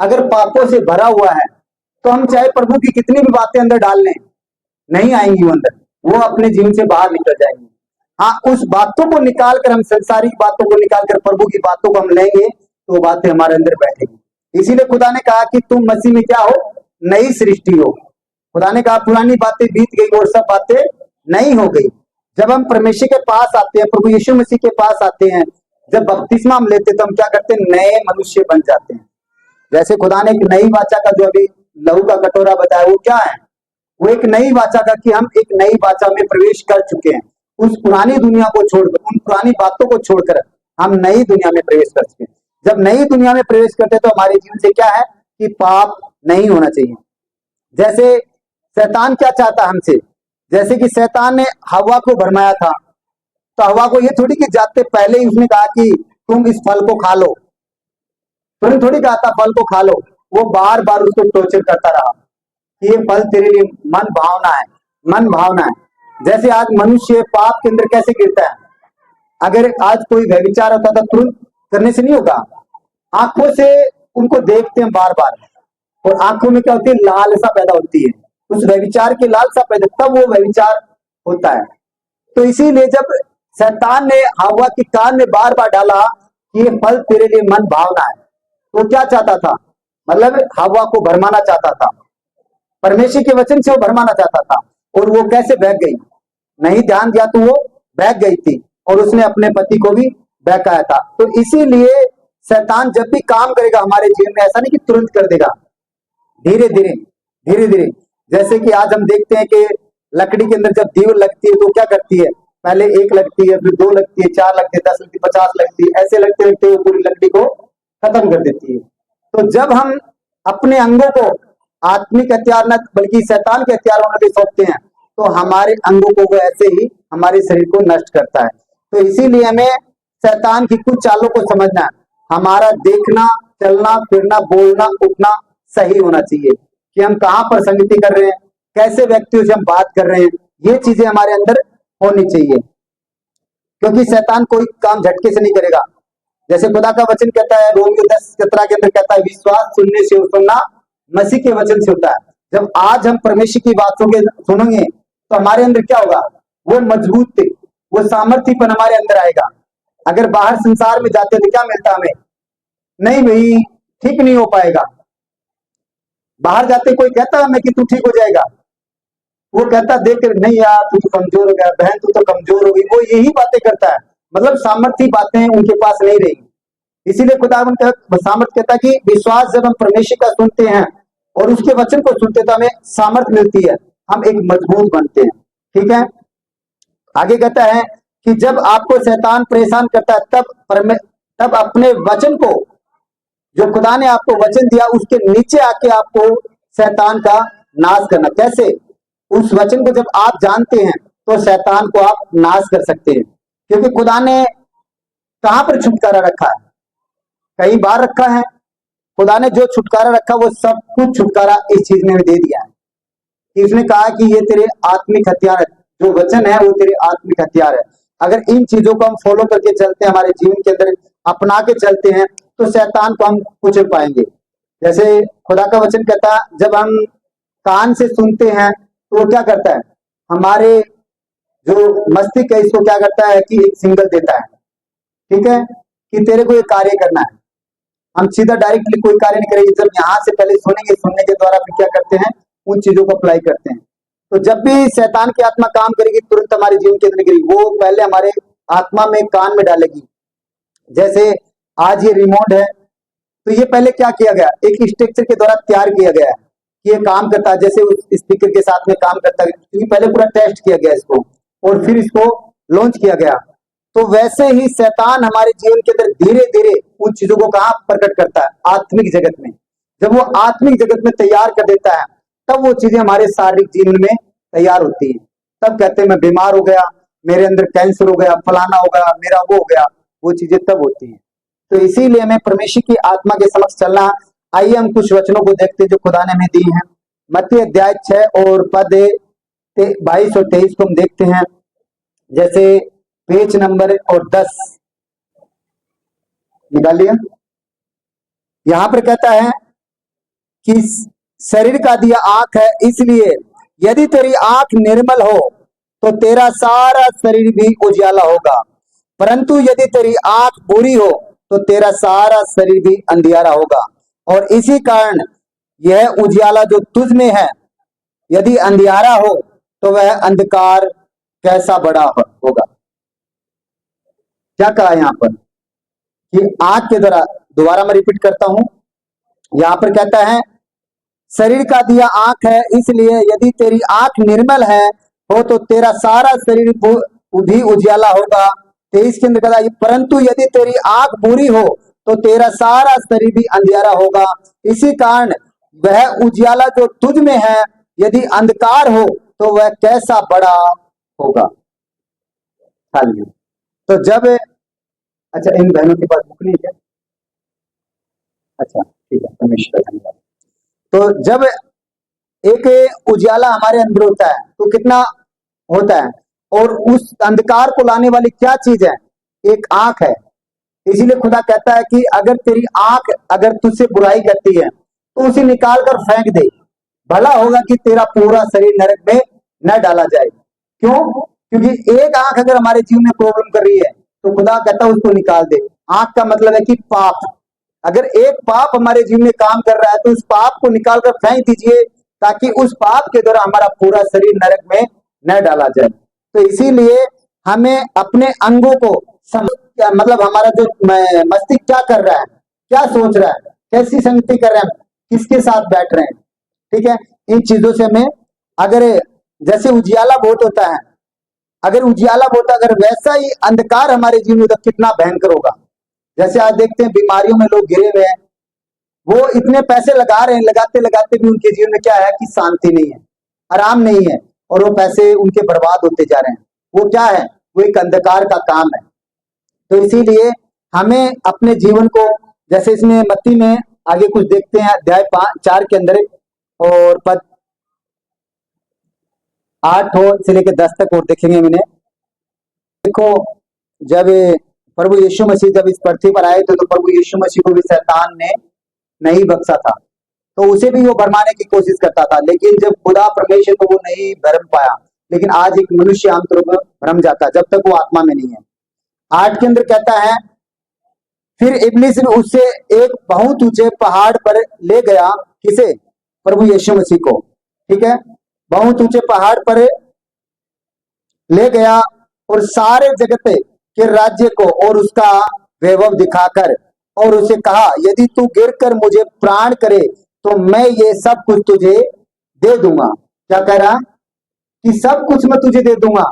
अगर पापों से भरा हुआ है तो हम चाहे प्रभु की कितनी भी बातें अंदर डाल लें, नहीं आएंगी वो अंदर, वो अपने जीवन से बाहर निकल जाएंगी। हाँ, उस बातों को निकाल कर, हम संसारिक बातों को निकाल कर प्रभु की बातों को हम लेंगे तो वो बातें हमारे अंदर बैठेगी। इसीलिए खुदा ने कहा कि तुम मसीह में क्या हो? नई सृष्टि हो। खुदा ने कहा पुरानी बातें बीत गई और सब बातें नई हो गई। जब हम परमेश्वर के पास आते हैं, प्रभु यीशु मसीह के पास आते हैं, जब बपतिस्मा हम लेते हैं तो हम क्या करते हैं? नए मनुष्य बन जाते हैं। जैसे खुदा ने एक नई वाचा का जो अभी लहू का कटोरा बताया, वो क्या है? वो एक नई वाचा का कि हम एक नई वाचा में प्रवेश कर चुके हैं। उस पुरानी दुनिया को छोड़कर, उन पुरानी बातों को छोड़कर हम नई दुनिया में प्रवेश कर चुके हैं। जब नई दुनिया में प्रवेश करते हैं तो हमारे जीवन से क्या है कि पाप नहीं होना चाहिए। जैसे शैतान क्या चाहता हमसे? जैसे कि शैतान ने हवा को भरमाया था, तो हवा को ये थोड़ी कि जाते पहले ही उसने कहा कि तुम इस फल को खा लो, तुरंत थोड़ी कहा था फल को खा लो। वो बार बार उसको टॉर्चर करता रहा कि ये फल तेरे लिए मन भावना है, मन भावना है। जैसे आज मनुष्य पाप के अंदर कैसे गिरता है? अगर आज कोई व्यभिचार होता था तुरंत करने से नहीं होगा, आंखों से उनको देखते हैं बार बार, और आंखों में क्या होती है? लालसा पैदा होती है, उस व्यभिचार की लालसा पैदा, तब वो व्यभिचार होता है। तो इसीलिए जब शैतान ने हवा के कान में बार बार डाला कि ये फल तेरे लिए मन भावना है, तो क्या चाहता था? मतलब हवा को भरमाना चाहता था, परमेश्वर के वचन से वो भरमाना चाहता था। और वो कैसे बहक गई? नहीं ध्यान दिया तो वो बहक गई थी, और उसने अपने पति को भी बहकाया था। तो इसीलिए शैतान जब भी काम करेगा हमारे जीवन में, ऐसा नहीं कि तुरंत कर देगा, धीरे धीरे धीरे धीरे। जैसे कि आज हम देखते हैं कि लकड़ी के अंदर जब दीव लगती है तो क्या करती है? पहले एक लगती है, फिर दो लगती है, चार लगती है, 10 लगती है, 50 लगती है, ऐसे लगते लगते वो पूरी लकड़ी को खत्म कर देती है। तो जब हम अपने अंगों को आत्मिक हथियार न बल्कि शैतान के हथियारों में भी सौंपते हैं तो हमारे अंगों को वो ऐसे ही हमारे शरीर को नष्ट करता है। तो इसीलिए हमें शैतान की कुछ चालों को समझना है। हमारा देखना, चलना, फिरना, बोलना, उठना सही होना चाहिए कि हम कहाँ पर संगति कर रहे हैं, कैसे व्यक्तियों से हम बात कर रहे हैं, ये चीजें हमारे अंदर होनी चाहिए। क्योंकि शैतान कोई काम झटके से नहीं करेगा। जैसे खुदा का वचन कहता है, रोमियो 10:17 के अंदर कहता है, विश्वास सुनने से सुनना मसीह के वचन से होता है। जब आज हम परमेश्वर की बात सुनेंगे तो हमारे अंदर क्या होगा? वो मजबूत, वो सामर्थ्यपन हमारे अंदर आएगा। अगर बाहर संसार में जाते तो क्या मिलता हमें? नहीं भाई, ठीक नहीं हो पाएगा। बाहर जाते कोई कहता हमें कि तू ठीक हो जाएगा? वो कहता देख नहीं यार तू तो कमजोर हो गया, बहन तू तो कमजोर हो गई। वो यही बातें करता है, मतलब सामर्थ्य बातें उनके पास नहीं रही। इसीलिए खुदावंद का सामर्थ्य कहता है कि विश्वास जब हम परमेश्वर का सुनते हैं और उसके वचन को सुनते हैं तो हमें सामर्थ्य मिलती है, हम एक मजबूत बनते हैं। ठीक है, आगे कहता है कि जब आपको शैतान परेशान करता है तब अपने वचन को, जो खुदा ने आपको वचन दिया, उसके नीचे आके आपको शैतान का नाश करना। कैसे? उस वचन को जब आप जानते हैं तो शैतान को आप नाश कर सकते हैं। क्योंकि खुदा ने कहां पर छुटकारा रखा है? कई बार रखा है। खुदा ने जो छुटकारा रखा वो सब कुछ छुटकारा इस चीज में दे दिया है। इसने कहा कि ये तेरे आत्मिक हथियार है, जो वचन है वो तेरे आत्मिक हथियार है। अगर इन चीजों को हम फॉलो करके चलते हैं, हमारे जीवन के अंदर अपना के चलते हैं, तो शैतान को हम कुचल पाएंगे। जैसे खुदा का वचन कहता है, जब हम कान से सुनते हैं तो वो क्या करता है? हमारे जो मस्तिष्क है इसको क्या करता है कि एक सिग्नल देता है, ठीक है, कि तेरे को ये कार्य करना है। हम सीधा डायरेक्टली कोई कार्य नहीं करेंगे, जब यहाँ से पहले सुनेंगे, सुनने के द्वारा फिर क्या करते हैं? उन चीजों को अप्लाई करते हैं। तो जब भी शैतान की आत्मा काम करेगी तुरंत हमारे जीवन के अंदर गिरेगी। वो पहले हमारे आत्मा में, कान में डालेगी। जैसे आज ये रिमोट है तो ये पहले क्या किया गया? एक स्ट्रक्चर के द्वारा तैयार किया गया है कि ये काम करता है, जैसे उस स्पीकर के साथ में काम करता है, क्योंकि पहले पूरा टेस्ट किया गया इसको और फिर इसको लॉन्च किया गया। तो वैसे ही शैतान हमारे जीवन के अंदर धीरे धीरे उन चीजों को कहाँ प्रकट करता है? आत्मिक जगत में। जब वो आत्मिक जगत में तैयार कर देता है तब वो चीजें हमारे शारीरिक जीवन में तैयार होती है। तब कहते हैं मैं बीमार हो गया, मेरे अंदर कैंसर हो गया, फलाना हो गया, मेरा वो हो गया। वो चीजें तब होती हैं। तो इसीलिए हमें परमेश्वर की आत्मा के समक्ष चलना। आइए हम कुछ वचनों को देखते हैं जो खुदा ने हमें दी हैं। मत्ती अध्याय 6 और पद 22 और 23 को हम देखते हैं। जैसे पेज नंबर और 10 निकालिए। यहां पर कहता है कि शरीर का दिया आंख है, इसलिए यदि तेरी आंख निर्मल हो तो तेरा सारा शरीर भी उजियाला होगा, परंतु यदि तेरी आंख बुरी हो तो तेरा सारा शरीर भी अंधियारा होगा। और इसी कारण यह उजियाला जो तुझ में है यदि अंधियारा हो तो वह अंधकार कैसा बड़ा होगा। क्या कहा यहां पर कि आंख के द्वारा, दोबारा मैं रिपीट करता हूं, यहां पर कहता है शरीर का दिया आंख है, इसलिए यदि तेरी आंख निर्मल है हो तो तेरा सारा शरीर भी उजियाला होगा। 23 के अंदर कहता है परंतु यदि तेरी आंख बुरी हो तो तेरा सारा शरीर भी अंधियारा होगा। इसी कारण वह उजियाला जो तुझ में है यदि अंधकार हो तो वह कैसा बड़ा होगा। तो जब, अच्छा इन बहनों के पास बुक नहीं है, अच्छा ठीक है, परमेश्वर धन्यवाद। तो जब एक उजाला हमारे अंदर होता है तो कितना होता है, और उस अंधकार को लाने वाली क्या चीज है, एक आंख है। इसीलिए खुदा कहता है कि अगर तेरी आंख अगर तुझसे बुराई करती है तो उसे निकाल कर फेंक दे, भला होगा कि तेरा पूरा शरीर नरक में न डाला जाए। क्यों? क्योंकि एक आंख अगर हमारे जीवन में प्रॉब्लम कर रही है तो खुदा कहता है उसको निकाल दे। आंख का मतलब है कि पाप, अगर एक पाप हमारे जीवन में काम कर रहा है तो उस पाप को निकाल कर फेंक दीजिए, ताकि उस पाप के द्वारा हमारा पूरा शरीर नरक में न डाला जाए। तो इसीलिए हमें अपने अंगों को मतलब हमारा जो मस्तिष्क क्या कर रहा है, क्या सोच रहा है, कैसी संगति कर रहे हैं, किसके साथ बैठ रहे हैं, ठीक है, इन चीजों से हमें, अगर जैसे उजियाला बहुत होता है, अगर उजियाला बहुत अगर वैसा ही अंधकार हमारे जीवन में तो कितना भयंकर होगा। जैसे आज देखते हैं बीमारियों में लोग घिरे हुए हैं, वो इतने पैसे लगा रहे हैं, लगाते लगाते भी उनके जीवन में क्या है कि शांति नहीं है, आराम नहीं है, और वो पैसे उनके बर्बाद होते जा रहे हैं। वो क्या है, वो एक अंधकार का काम है। तो इसीलिए हमें अपने जीवन को, जैसे इसमें मत्ती में आगे कुछ देखते हैं अध्याय 4 के अंदर और पद 8 से लेकर 10 तक और देखेंगे। मैंने देखो, जब प्रभु यीशु मसीह जब इस पृथ्वी पर आए थे तो प्रभु यीशु मसीह को भी शैतान ने नहीं बख्शा था, तो उसे भी वो भरमाने की कोशिश करता था, लेकिन जब खुदा परमेश्वर को वो नहीं भरम पाया। लेकिन आज एक मनुष्य आमतौर पर भरम जाता है जब तक वो आत्मा में नहीं है। 8 के अंदर कहता है फिर इब्लिस ने उससे एक बहुत ऊंचे पहाड़ पर ले गया, किसे, प्रभु यीशु मसीह को, ठीक है, बहुत ऊंचे पहाड़ पर ले गया और सारे जगत के राज्य को और उसका वैभव दिखाकर और उसे कहा यदि तू गिरकर मुझे प्राण करे तो मैं ये सब कुछ तुझे दे दूंगा। क्या कह रहा, कि सब कुछ मैं तुझे दे दूंगा,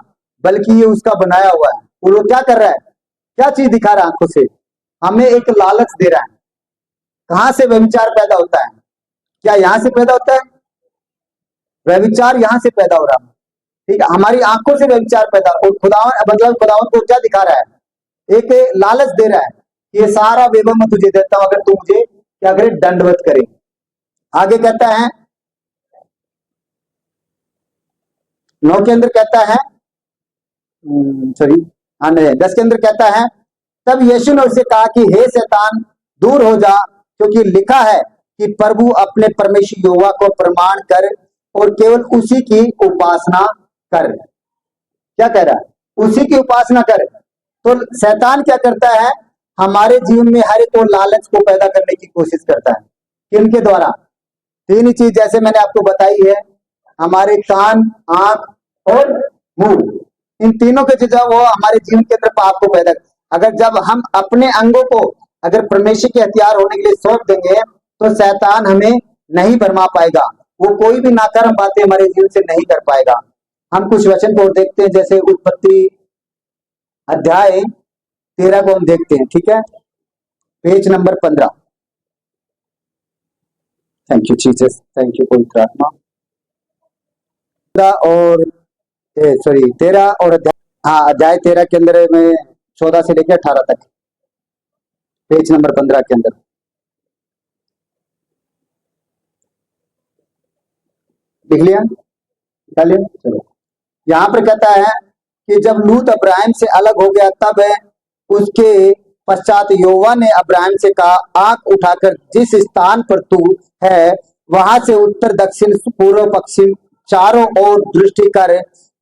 बल्कि ये उसका बनाया हुआ है। और वो क्या कर रहा है, क्या चीज दिखा रहा है आंखों से, हमें एक लालच दे रहा है। कहां से व्यभिचार पैदा होता है, क्या यहां से पैदा होता है, व्यभिचार यहां से पैदा हो रहा है, ठीक है, हमारी आंखों से व्यभिचार पैदा। और खुदावन मतलब खुदावन को क्या दिखा रहा है, एक लालच दे रहा है, ये सारा वैभव मैं तुझे देता हूं अगर तू मुझे क्या करे, दंडवत करे। आगे कहता है 9 के अंदर कहता है, सॉरी हाँ 10 के अंदर कहता है तब यीशु ने उससे कहा कि हे शैतान दूर हो जा, क्योंकि लिखा है कि प्रभु अपने परमेश्वर यहोवा को प्रमाण कर और केवल उसी की उपासना कर। क्या कह रहा है, उसी की उपासना कर। तो शैतान क्या करता है, हमारे जीवन में हर एक को लालच को पैदा करने की कोशिश करता है। किनके द्वारा, 3 ही चीज जैसे मैंने आपको बताई है, हमारे कान, आंख और मुंह, इन तीनों के चीज वो हमारे जीवन के अंदर पाप को पैदा। अगर जब हम अपने अंगों को अगर परमेश्वर के हथियार होने के लिए सौंप देंगे तो शैतान हमें नहीं भरमा पाएगा, वो कोई भी नाकारात्मक बातें हमारे जीवन से नहीं कर पाएगा। हम कुछ वचन को देखते हैं, जैसे उत्पत्ति अध्याय 13 को हम देखते हैं, ठीक है, page number 15। Thank you Jesus, thank you पवित्र आत्मा। 13 और अध्याय 13 के अंदर में 14 से लेकर 18 तक पेज नंबर 15 के अंदर। लिख लिया, निकाल लिया, चलो। यहाँ पर कहता है कि जब लूत अब्राहम से अलग हो गया तब उसके पश्चात यहोवा ने अब्राहम से कहा, आंख उठाकर जिस स्थान पर तू है वहां से उत्तर दक्षिण पूर्व पश्चिम चारों ओर दृष्टि कर,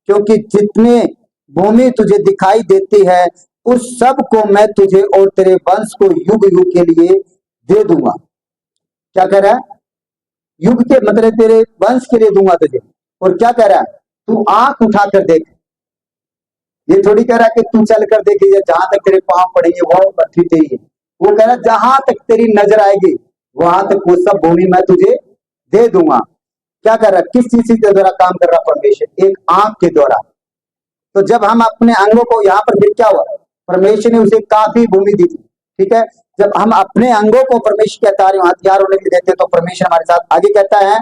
क्योंकि जितने भूमि तुझे दिखाई देती है उस सब को मैं तुझे और तेरे वंश को युग युग के लिए दे दूंगा। क्या कह रहा है? युग के मतलब तेरे वंश के लिए दूंगा तुझे। और क्या कह रहा है? तू आंख उठाकर देख। ये थोड़ी कह रहा है कि तू चल कर देखिए जहां तक तेरे पांव पड़ेंगे वो पृथ्वी तेरी है। वो कह रहा है जहां तक तेरी नजर आएगी वहां तक वो सब भूमि मैं तुझे दे दूंगा। क्या कर रहा है? किस चीज के द्वारा काम कर रहा परमेश्वर? एक आंख के द्वारा। तो जब हम अपने अंगों को यहाँ पर फिर क्या हुआ? परमेश्वर ने उसे काफी भूमि दी थी, ठीक है। जब हम अपने अंगों को परमेश्वर के हथियार होने के लिए देते हैं तो परमेश्वर हमारे साथ। आगे कहता है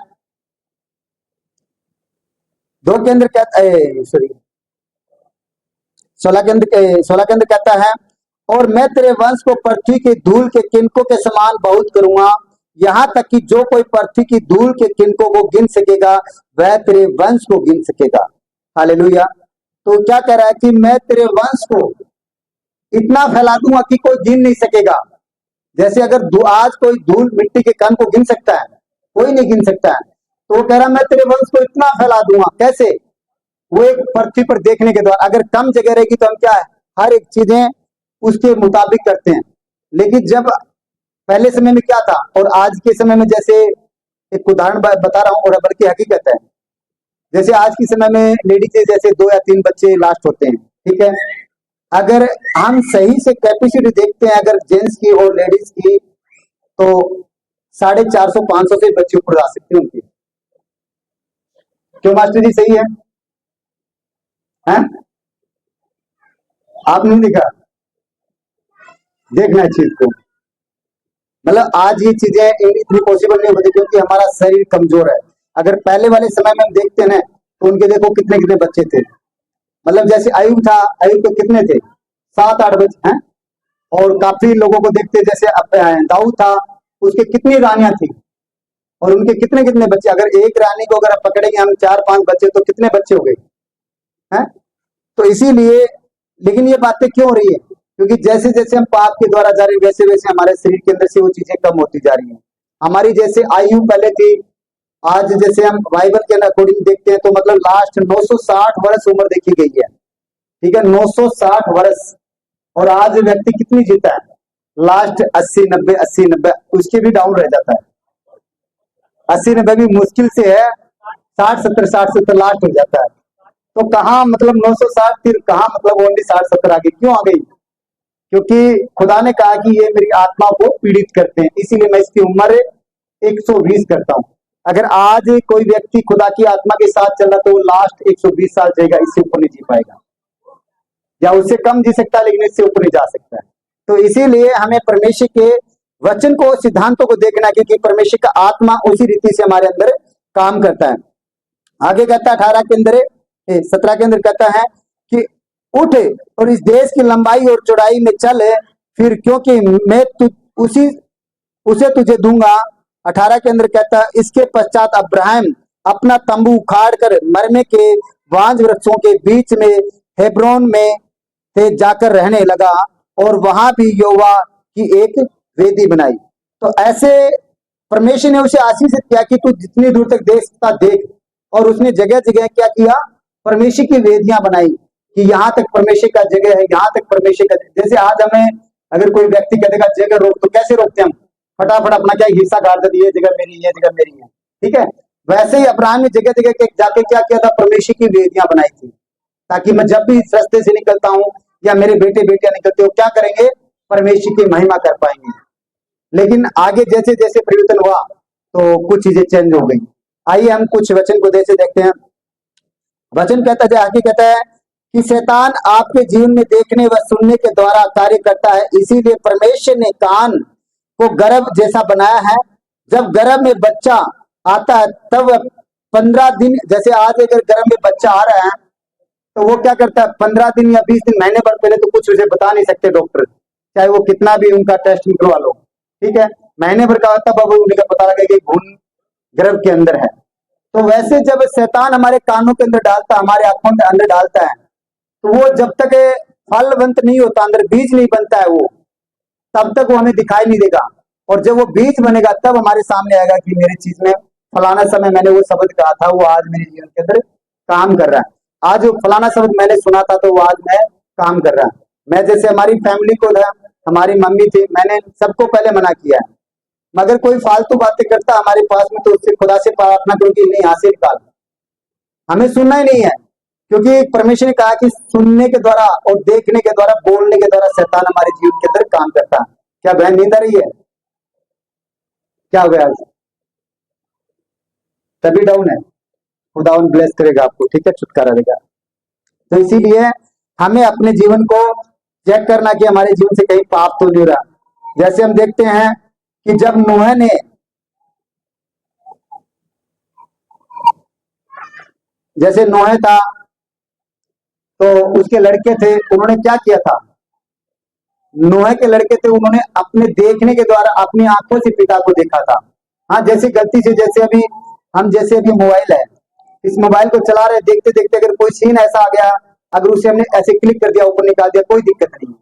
2 के अंदर कहता है, सॉरी 16 के अंदर कहता है, और मैं तेरे वंश को पृथ्वी की धूल के किनकों के समान बहुत करूंगा, यहाँ तक कि जो कोई पृथ्वी की धूल के किनकों को गिन सकेगा वह तेरे वंश को गिन सकेगा। हालेलुया। तो क्या कह रहा है कि मैं तेरे वंश को इतना फैला दूंगा कि कोई गिन नहीं सकेगा। जैसे अगर आज कोई धूल मिट्टी के कण को गिन सकता है, कोई नहीं गिन सकता है। तो वो कह रहा मैं तेरे वंश को इतना फैला दूंगा। कैसे? वो एक पृथ्वी पर देखने के द्वारा। अगर कम जगह रहेगी तो हम क्या है, हर एक चीजें उसके मुताबिक करते हैं। लेकिन जब पहले समय में क्या था और आज के समय में, जैसे एक उदाहरण बता रहा हूँ और बल्कि हकीकत है। जैसे आज के समय में लेडीज के जैसे 2 या 3 बच्चे लास्ट होते हैं, ठीक है। अगर हम सही से कैपेसिटी देखते हैं अगर जेंट्स की और लेडीज की, तो 450-500 से बच्चे ऊपर आ सकते हैं उनकी। क्यों मास्टर जी, सही है? हैं? आप नहीं देखा? देखना है चीज को। मतलब आज ये चीजें इतनी पॉसिबल नहीं होती क्योंकि हमारा शरीर कमजोर है। अगर पहले वाले समय में हम देखते हैं ना तो उनके देखो कितने कितने बच्चे थे। मतलब जैसे अयुब था, अयुब तो कितने थे? 7-8 बच्चे हैं। और काफी लोगों को देखते जैसे दाऊद था, उसके कितनी रानियां थी और उनके कितने कितने बच्चे। अगर एक रानी को अगर पकड़ेंगे हम 4-5 बच्चे तो कितने बच्चे हो गए हैं? तो इसीलिए, लेकिन ये बातें क्यों हो रही है? क्योंकि जैसे जैसे हम पाप के द्वारा जा रहे हैं वैसे वैसे हमारे शरीर के अंदर से वो चीजें कम होती जा रही हैं। हमारी जैसे आयु पहले थी, आज जैसे हम बाइबल के अकॉर्डिंग देखते हैं तो मतलब लास्ट 960 वर्ष उम्र देखी गई है, ठीक है। 960 वर्ष। और आज व्यक्ति कितनी जीता है? लास्ट 80-90, उसके भी डाउन रह जाता है। 80-90 भी मुश्किल से है, 60-70 लास्ट हो जाता है। तो कहाँ मतलब 960 फिर कहाँ मतलब ओनली 60-70 आगे क्यों आ गई? क्योंकि खुदा ने कहा कि ये मेरी आत्मा को पीड़ित करते हैं, इसीलिए मैं इसकी उम्र 120 करता हूँ। अगर आज कोई व्यक्ति खुदा की आत्मा के साथ चल रहा तो वो लास्ट 120 साल जाएगा, इससे ऊपर नहीं जी पाएगा। या उससे कम जी सकता है लेकिन इससे ऊपर नहीं जा सकता है। तो इसीलिए हमें परमेश्वर के वचन को, सिद्धांतों को देखना, क्योंकि परमेश्वर का आत्मा उसी रीति से हमारे अंदर काम करता है। आगे कहता है 17 के अंदर कहता है कि उठ और इस देश की लंबाई और चौड़ाई में चल फिर, क्योंकि मैं उसे तुझे दूंगा। 18 के अंदर कहता है इसके पश्चात अब्राहम अपना तंबू उखाड़ कर मरमे के बांज वृक्षों के बीच में हेब्रोन में से जाकर रहने लगा और वहां भी यहोवा की एक वेदी बनाई। तो ऐसे परमेश्वर ने उसे आशीषित किया कि तू जितनी दूर तक देख सकता देख। और उसने जगह जगह क्या किया? परमेश्वर की वेदियां बनाई कि यहाँ तक परमेश्वर का जगह है, यहाँ तक परमेश्वर का। जैसे आज हमें अगर कोई व्यक्ति कहेगा जगह रोक, तो कैसे रोकते हम? फटाफट अपना क्या हिस्सा गाड़ देते, ये जगह मेरी, ये जगह मेरी है, ठीक है। वैसे ही अब्राहम ने जगह जगह जाके क्या किया था? परमेश्वर की वेदियां बनाई थी, ताकि मैं जब भी इस रास्ते से निकलता हूँ या मेरे बेटे बेटियां निकलते हो, क्या करेंगे? परमेश्वर की महिमा कर पाएंगे। लेकिन आगे जैसे जैसे परिवर्तन हुआ तो कुछ चीजें चेंज हो गई। आइए हम कुछ वचन को जैसे देखते हैं। वचन कहता है कि शैतान आपके जीवन में देखने व सुनने के द्वारा कार्य करता है, इसीलिए परमेश्वर ने कान को गर्भ जैसा बनाया है। जब गर्भ में बच्चा आता है तब 15 दिन, जैसे आज अगर गर्भ में बच्चा आ रहा है तो वो क्या करता है? 15 दिन या 20 दिन, महीने भर पहले तो कुछ उसे बता नहीं सकते डॉक्टर, चाहे वो कितना भी उनका टेस्ट करवा लो, ठीक है, महीने भर का तब अब उन्हें पता लगे कि खून गर्भ के अंदर है। तो वैसे जब शैतान हमारे कानों के अंदर डालता है, हमारे आंखों के अंदर डालता है, तो वो जब तक फलवंत नहीं होता, अंदर बीज नहीं बनता है, वो तब तक वो हमें दिखाई नहीं देगा। और जब वो बीज बनेगा तब हमारे सामने आएगा कि मेरी चीज में फलाना समय मैंने वो शब्द कहा था, वो आज मेरे जीवन के अंदर काम कर रहा है। आज वो फलाना शब्द मैंने सुना था तो वो आज मैं काम कर रहा है। मैं जैसे हमारी फैमिली को था, हमारी मम्मी थी, मैंने सबको पहले मना किया है, मगर कोई फालतू बातें करता हमारे पास में तो उससे खुदा से प्रार्थना करो कि नहीं, यहाँ से निकाल, हमें सुनना ही नहीं है। क्योंकि परमेश्वर ने कहा कि सुनने के द्वारा और देखने के द्वारा, बोलने के द्वारा शैतान हमारे जीवन के अंदर काम करता है। क्या बहन नींद आ रही है? क्या हो गया आज? तभी डाउन है, खुदा उन ब्लेस करेगा आपको, ठीक है, छुटकारा देगा। तो इसीलिए हमें अपने जीवन को चेक करना कि हमारे जीवन से कहीं पाप तो नहीं हो रहा। जैसे हम देखते हैं कि जब नूह ने, जैसे नूह था तो उसके लड़के थे, उन्होंने क्या किया था? नूह के लड़के थे, उन्होंने अपने देखने के द्वारा अपनी आंखों से पिता को देखा था। हाँ, जैसे गलती से, जैसे अभी हम, जैसे अभी मोबाइल है, इस मोबाइल को चला रहे, देखते देखते अगर कोई सीन ऐसा आ गया, अगर उसे हमने ऐसे क्लिक कर दिया, ऊपर निकाल दिया, कोई दिक्कत नहीं है।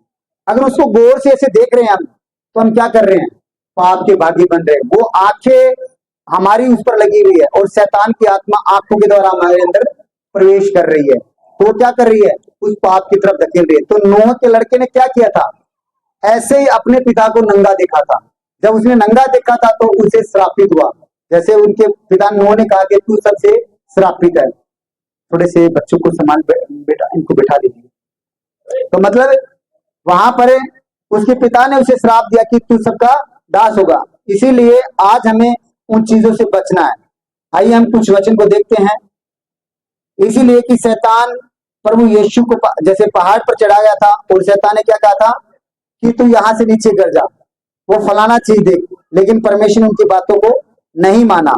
अगर उसको गौर से ऐसे देख रहे हैं हम, तो हम क्या कर रहे हैं? पाप के भागी बन रहे हैं। वो आंखें हमारी उस पर लगी हुई है और शैतान की आत्मा आंखों के द्वारा हमारे अंदर प्रवेश कर रही है। तो वो क्या कर रही है? उस पाप की तरफ धकेल रही है। तो नूह के लड़के ने क्या किया था? ऐसे ही अपने पिता को नंगा देखा था। जब उसने नंगा देखा था तो उसे श्रापित हुआ। जैसे उनके पिता नूह ने कहा कि तू सबसे श्रापित है। थोड़े से बच्चों को संभाल, बेटा इनको बैठा दीजिए। तो मतलब वहां पर उसके पिता ने उसे श्राप दिया कि तू सबका दास होगा। इसीलिए आज हमें उन चीजों से बचना है। आइए हम कुछ वचन को देखते हैं। इसीलिए कि शैतान प्रभु यीशु को जैसे पहाड़ पर चढ़ाया था और शैतान ने क्या कहा था कि तू यहां से नीचे गिर जा, वो फलाना चीज देख, लेकिन परमेश्वर ने उनकी बातों को नहीं माना।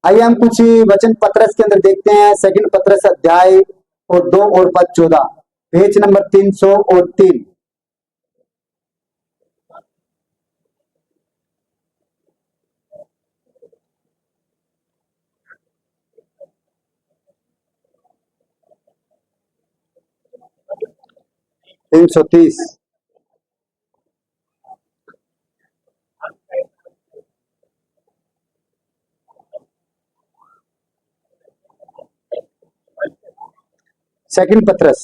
आइए हम कुछ वचन पत्रस के अंदर देखते हैं। सेकंड पत्रस अध्याय और 2 और पद 14, पेज नंबर 303। तीन सौ तीस। सेकंड पत्रस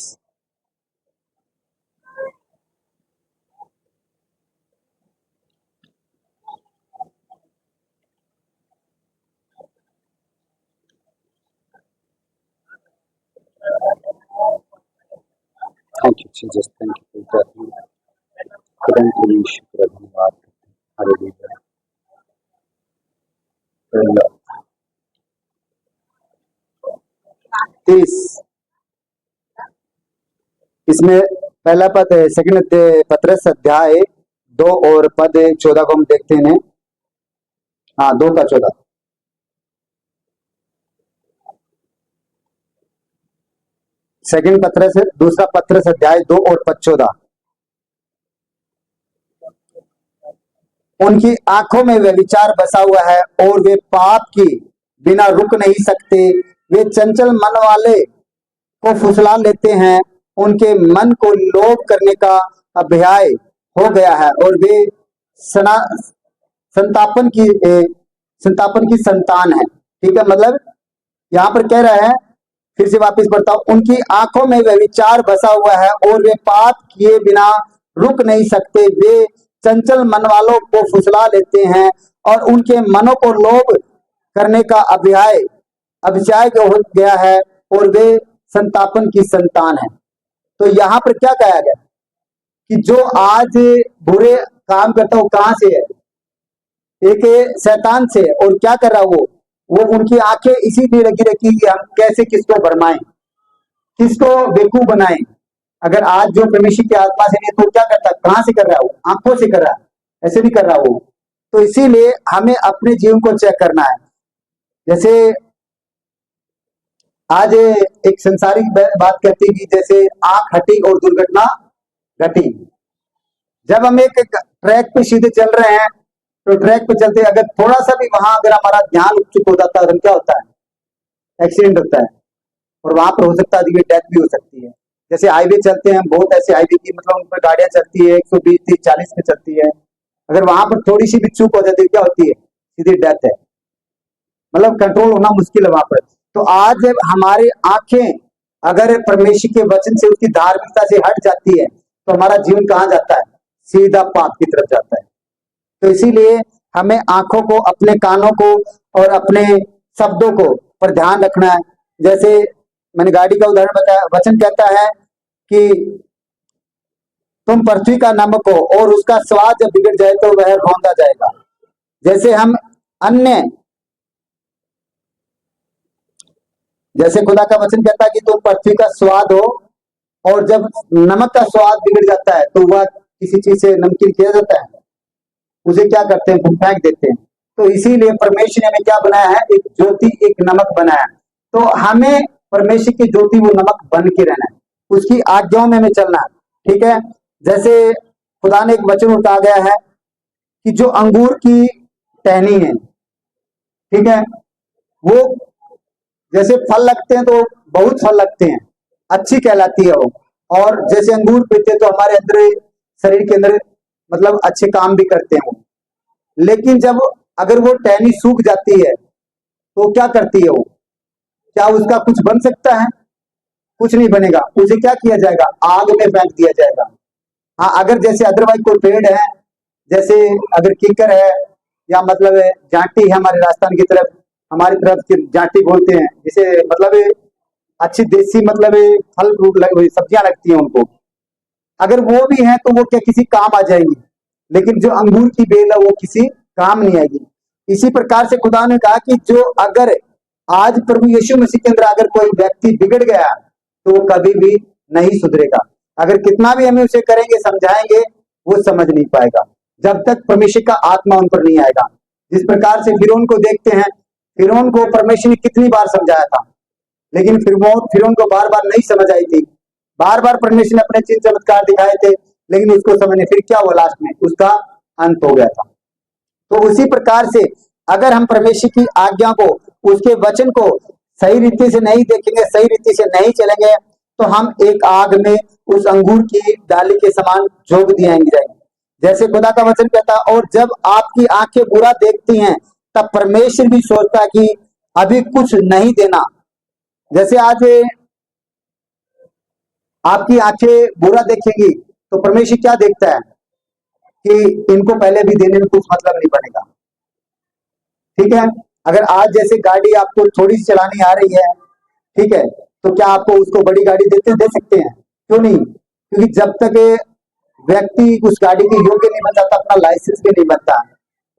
thank you Jesus, thank you खुदा के लिए शुक्र धन्यवाद। हालेलुया। 30 इसमें पहला पद है, सेकंड पत्रस अध्याय 2 और पद 14 को हम देखते हैं। हाँ, 2 का 14। सेकंड पत्रस, दूसरा पत्रस अध्याय 2 और पद 14। उनकी आंखों में व्यभिचार बसा हुआ है और वे पाप की बिना रुक नहीं सकते। वे चंचल मन वाले को फुसला लेते हैं। उनके मन को लोभ करने का अभ्याय हो गया है और वे सना संतापन की संतापन की संतान है। ठीक है, मतलब यहाँ पर कह रहा है, फिर से वापस पढ़ता हूं, उनकी आंखों में व्यभिचार बसा हुआ है और वे पाप किए बिना रुक नहीं सकते। वे चंचल मन वालों को फुसला लेते हैं और उनके मनों को लोभ करने का अभिचाय हो गया है और वे संतापन की संतान है। तो यहाँ पर क्या कहा गया कि जो आज बुरे काम करता है वो कहां से है? एक शैतान से। और क्या कर रहा है वो उनकी आंखें इसीलिए लगी रखी कि हम कैसे किसको भरमाएं, किसको बेवकूफ बनाएं। अगर आज जो परमेश्वर की आत्मा से नहीं तो क्या करता है? कहां से कर रहा है? वो आंखों से कर रहा है, ऐसे नहीं कर रहा वो। तो इसीलिए हमें अपने जीवन को चेक करना है। जैसे आज एक संसारिक बात कहती है कि जैसे आंख हटी और दुर्घटना घटी। जब हम एक ट्रैक पे सीधे चल रहे हैं तो ट्रैक पे चलते अगर थोड़ा सा भी वहां अगर हमारा ध्यान चुप हो जाता है तो क्या होता है, एक्सीडेंट होता है। और वहां पर हो सकता है कि डेथ भी हो सकती है। जैसे हाईवे चलते हैं, बहुत ऐसे हाईवे की मतलब उन पर गाड़ियां चलती है 120 30 40 पे चलती है, अगर वहां पर थोड़ी सी भी चूक हो जाती है क्या होती है, सीधी डेथ है। मतलब कंट्रोल होना मुश्किल है वहां पर। तो आज जब हमारी आंखें अगर परमेश्वर के वचन से उसकी धार्मिकता से हट जाती है तो हमारा जीवन कहाँ जाता है, सीधा पाप की तरफ जाता है। तो इसीलिए हमें आंखों को, अपने कानों को और अपने शब्दों को पर ध्यान रखना है। जैसे मैंने गाड़ी का उदाहरण बताया, वचन कहता है कि तुम पृथ्वी का नमक हो और उसका स्वाद जब बिगड़ जाए तो वह रौंदा जाएगा। जैसे हम अन्य, जैसे खुदा का वचन कहता है कि तुम पृथ्वी का स्वाद हो, और जब नमक का स्वाद बिगड़ जाता है तो वह किसी चीज से नमकीन किया जाता है, उसे क्या करते हैं, हम फेंक देते हैं। तो इसीलिए परमेश्वर ने हमें क्या बनाया है, एक ज्योति, एक नमक बनाया है। तो हमें परमेश्वर की ज्योति, वो नमक बन के रहना है, उसकी आज्ञाओं में हमें चलना है। ठीक है। जैसे खुदा ने एक वचन उठा गया है कि जो अंगूर की टहनी है, ठीक है, वो जैसे फल लगते हैं तो बहुत फल लगते हैं, अच्छी कहलाती है वो। और जैसे अंगूर पीते हैं तो हमारे अंदर, शरीर के अंदर मतलब अच्छे काम भी करते हैं वो। लेकिन जब अगर वो टहनी सूख जाती है तो क्या करती है वो, क्या उसका कुछ बन सकता है, कुछ नहीं बनेगा। उसे क्या किया जाएगा, आग में फेंक दिया जाएगा। हाँ, अगर जैसे अदरवाइज कोई पेड़ है, जैसे अगर कीकर है या मतलब जाटी है, हमारे राजस्थान की तरफ, हमारी तरफ की जाटी बोलते हैं, जिसे मतलब अच्छी देसी मतलब फल फ्रूट सब्जियां लगती हैं उनको, अगर वो भी हैं तो वो क्या किसी काम आ जाएंगी। लेकिन जो अंगूर की बेल है वो किसी काम नहीं आएगी। इसी प्रकार से खुदा ने कहा कि जो अगर आज प्रभु यीशु मसीह के अंदर अगर कोई व्यक्ति बिगड़ गया तो वो कभी भी नहीं सुधरेगा। अगर कितना भी हमें उसे करेंगे, समझाएंगे, वो समझ नहीं पाएगा जब तक परमेश्वर का आत्मा उन पर नहीं आएगा। जिस प्रकार से फिरौन को देखते हैं, फिरौन को परमेश्वर ने कितनी बार समझाया था, लेकिन फिरौन को बार बार नहीं समझ आई थी। बार बार परमेश्वर ने अपने चिन्ह चमत्कार दिखाए थे, लेकिन उसको समझने, फिर क्या हुआ, लास्ट में उसका अंत हो गया था। तो उसी प्रकार से अगर हम परमेश्वर की आज्ञा को, उसके वचन को सही रीति से नहीं देखेंगे, सही रीति से नहीं चलेंगे, तो हम एक आग में उस अंगूर की डाली के समान झोंक दिए जाएंगे। जैसे खुदा का वचन कहता है, और जब आपकी आंखें बुरा देखती हैं तब परमेश्वर भी सोचता है कि अभी कुछ नहीं देना। जैसे आज आपकी आंखें बुरा देखेंगी तो परमेश्वर क्या देखता है कि इनको पहले भी देने में कुछ मतलब नहीं बनेगा। ठीक है। अगर आज जैसे गाड़ी आपको थोड़ी सी चलानी आ रही है, ठीक है, तो क्या आपको उसको बड़ी गाड़ी दे सकते हैं? क्यों नहीं? क्योंकि जब तक व्यक्ति उस गाड़ी के योग्य नहीं बन जाता, अपना लाइसेंस भी नहीं बनता।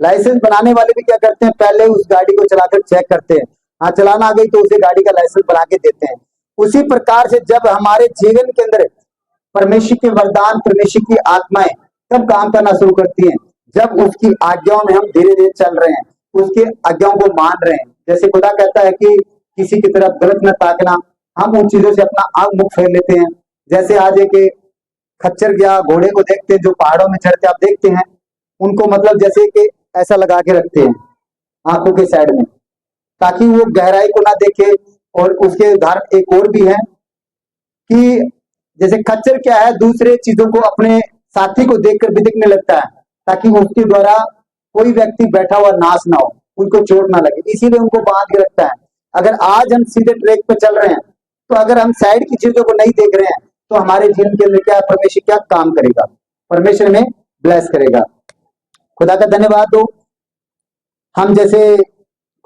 लाइसेंस बनाने वाले भी क्या करते हैं, पहले उस गाड़ी को चलाकर चेक करते हैं, हाँ चलाना आ गई तो उसे गाड़ी का लाइसेंस बना के देते हैं। उसी प्रकार से जब हमारे जीवन के अंदर परमेश्वर के वरदान, परमेश्वर की आत्माएं तब काम करना शुरू करती हैं जब उसकी आज्ञाओं में हम धीरे धीरे चल रहे हैं, उसके आज्ञाओं को मान रहे हैं। जैसे खुदा कहता है कि किसी की तरफ गलत न ताकना, हम उन चीजों से अपना आंख मुख फेर लेते हैं। जैसे आज एक खच्चर या घोड़े को देखते हैं जो पहाड़ों में चढ़ते, आप देखते हैं उनको मतलब जैसे कि ऐसा लगा के रखते हैं आंखों के साइड में, ताकि वो गहराई को ना देखे। और उसके उदाहरण एक और भी है कि जैसे खच्चर क्या है, दूसरे चीजों को, अपने साथी को देखकर बिदकने लगता है ताकि उसके द्वारा कोई व्यक्ति बैठा हुआ नाश ना हो, उनको चोट ना लगे, इसीलिए उनको बांध के रखता है। अगर आज हम सीधे ट्रैक पे चल रहे हैं तो अगर हम साइड की चीजों को नहीं देख रहे हैं तो हमारे जीवन के अंदर क्या, परमेश्वर क्या काम करेगा, परमेश्वर में ब्लेस करेगा। खुदा का धन्यवाद दो। हम जैसे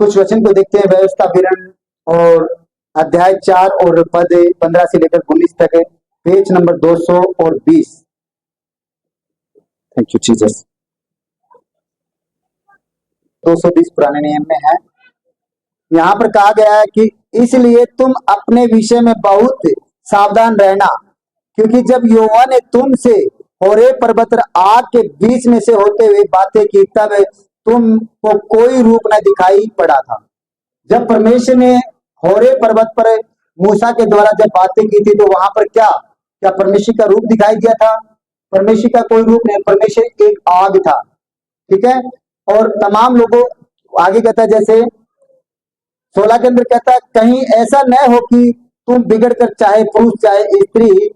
कुछ वचन को देखते हैं, व्यवस्था विवरण और अध्याय 4 और पद 15 से लेकर 19 तक है, page number 220। Thank you Jesus. 220 पुराने नियम में है। यहाँ पर कहा गया है कि इसलिए तुम अपने विषय में बहुत सावधान रहना, क्योंकि जब यहोवा ने तुमसे होरे पर्वत आग के बीच में से होते हुए बातें की तब तुमको कोई रूप न दिखाई पड़ा था। जब परमेश्वर ने होरे पर्वत पर मूसा के द्वारा जब बातें की थी तो वहां पर क्या क्या परमेश्वर का रूप दिखाई दिया था? परमेश्वर का कोई रूप नहीं, परमेश्वर एक आग था, ठीक है। और तमाम लोगों, आगे कहता है जैसे 16 के अंदर कहता है, कहीं ऐसा न हो कि तुम बिगड़ कर, चाहे पुरुष चाहे स्त्री,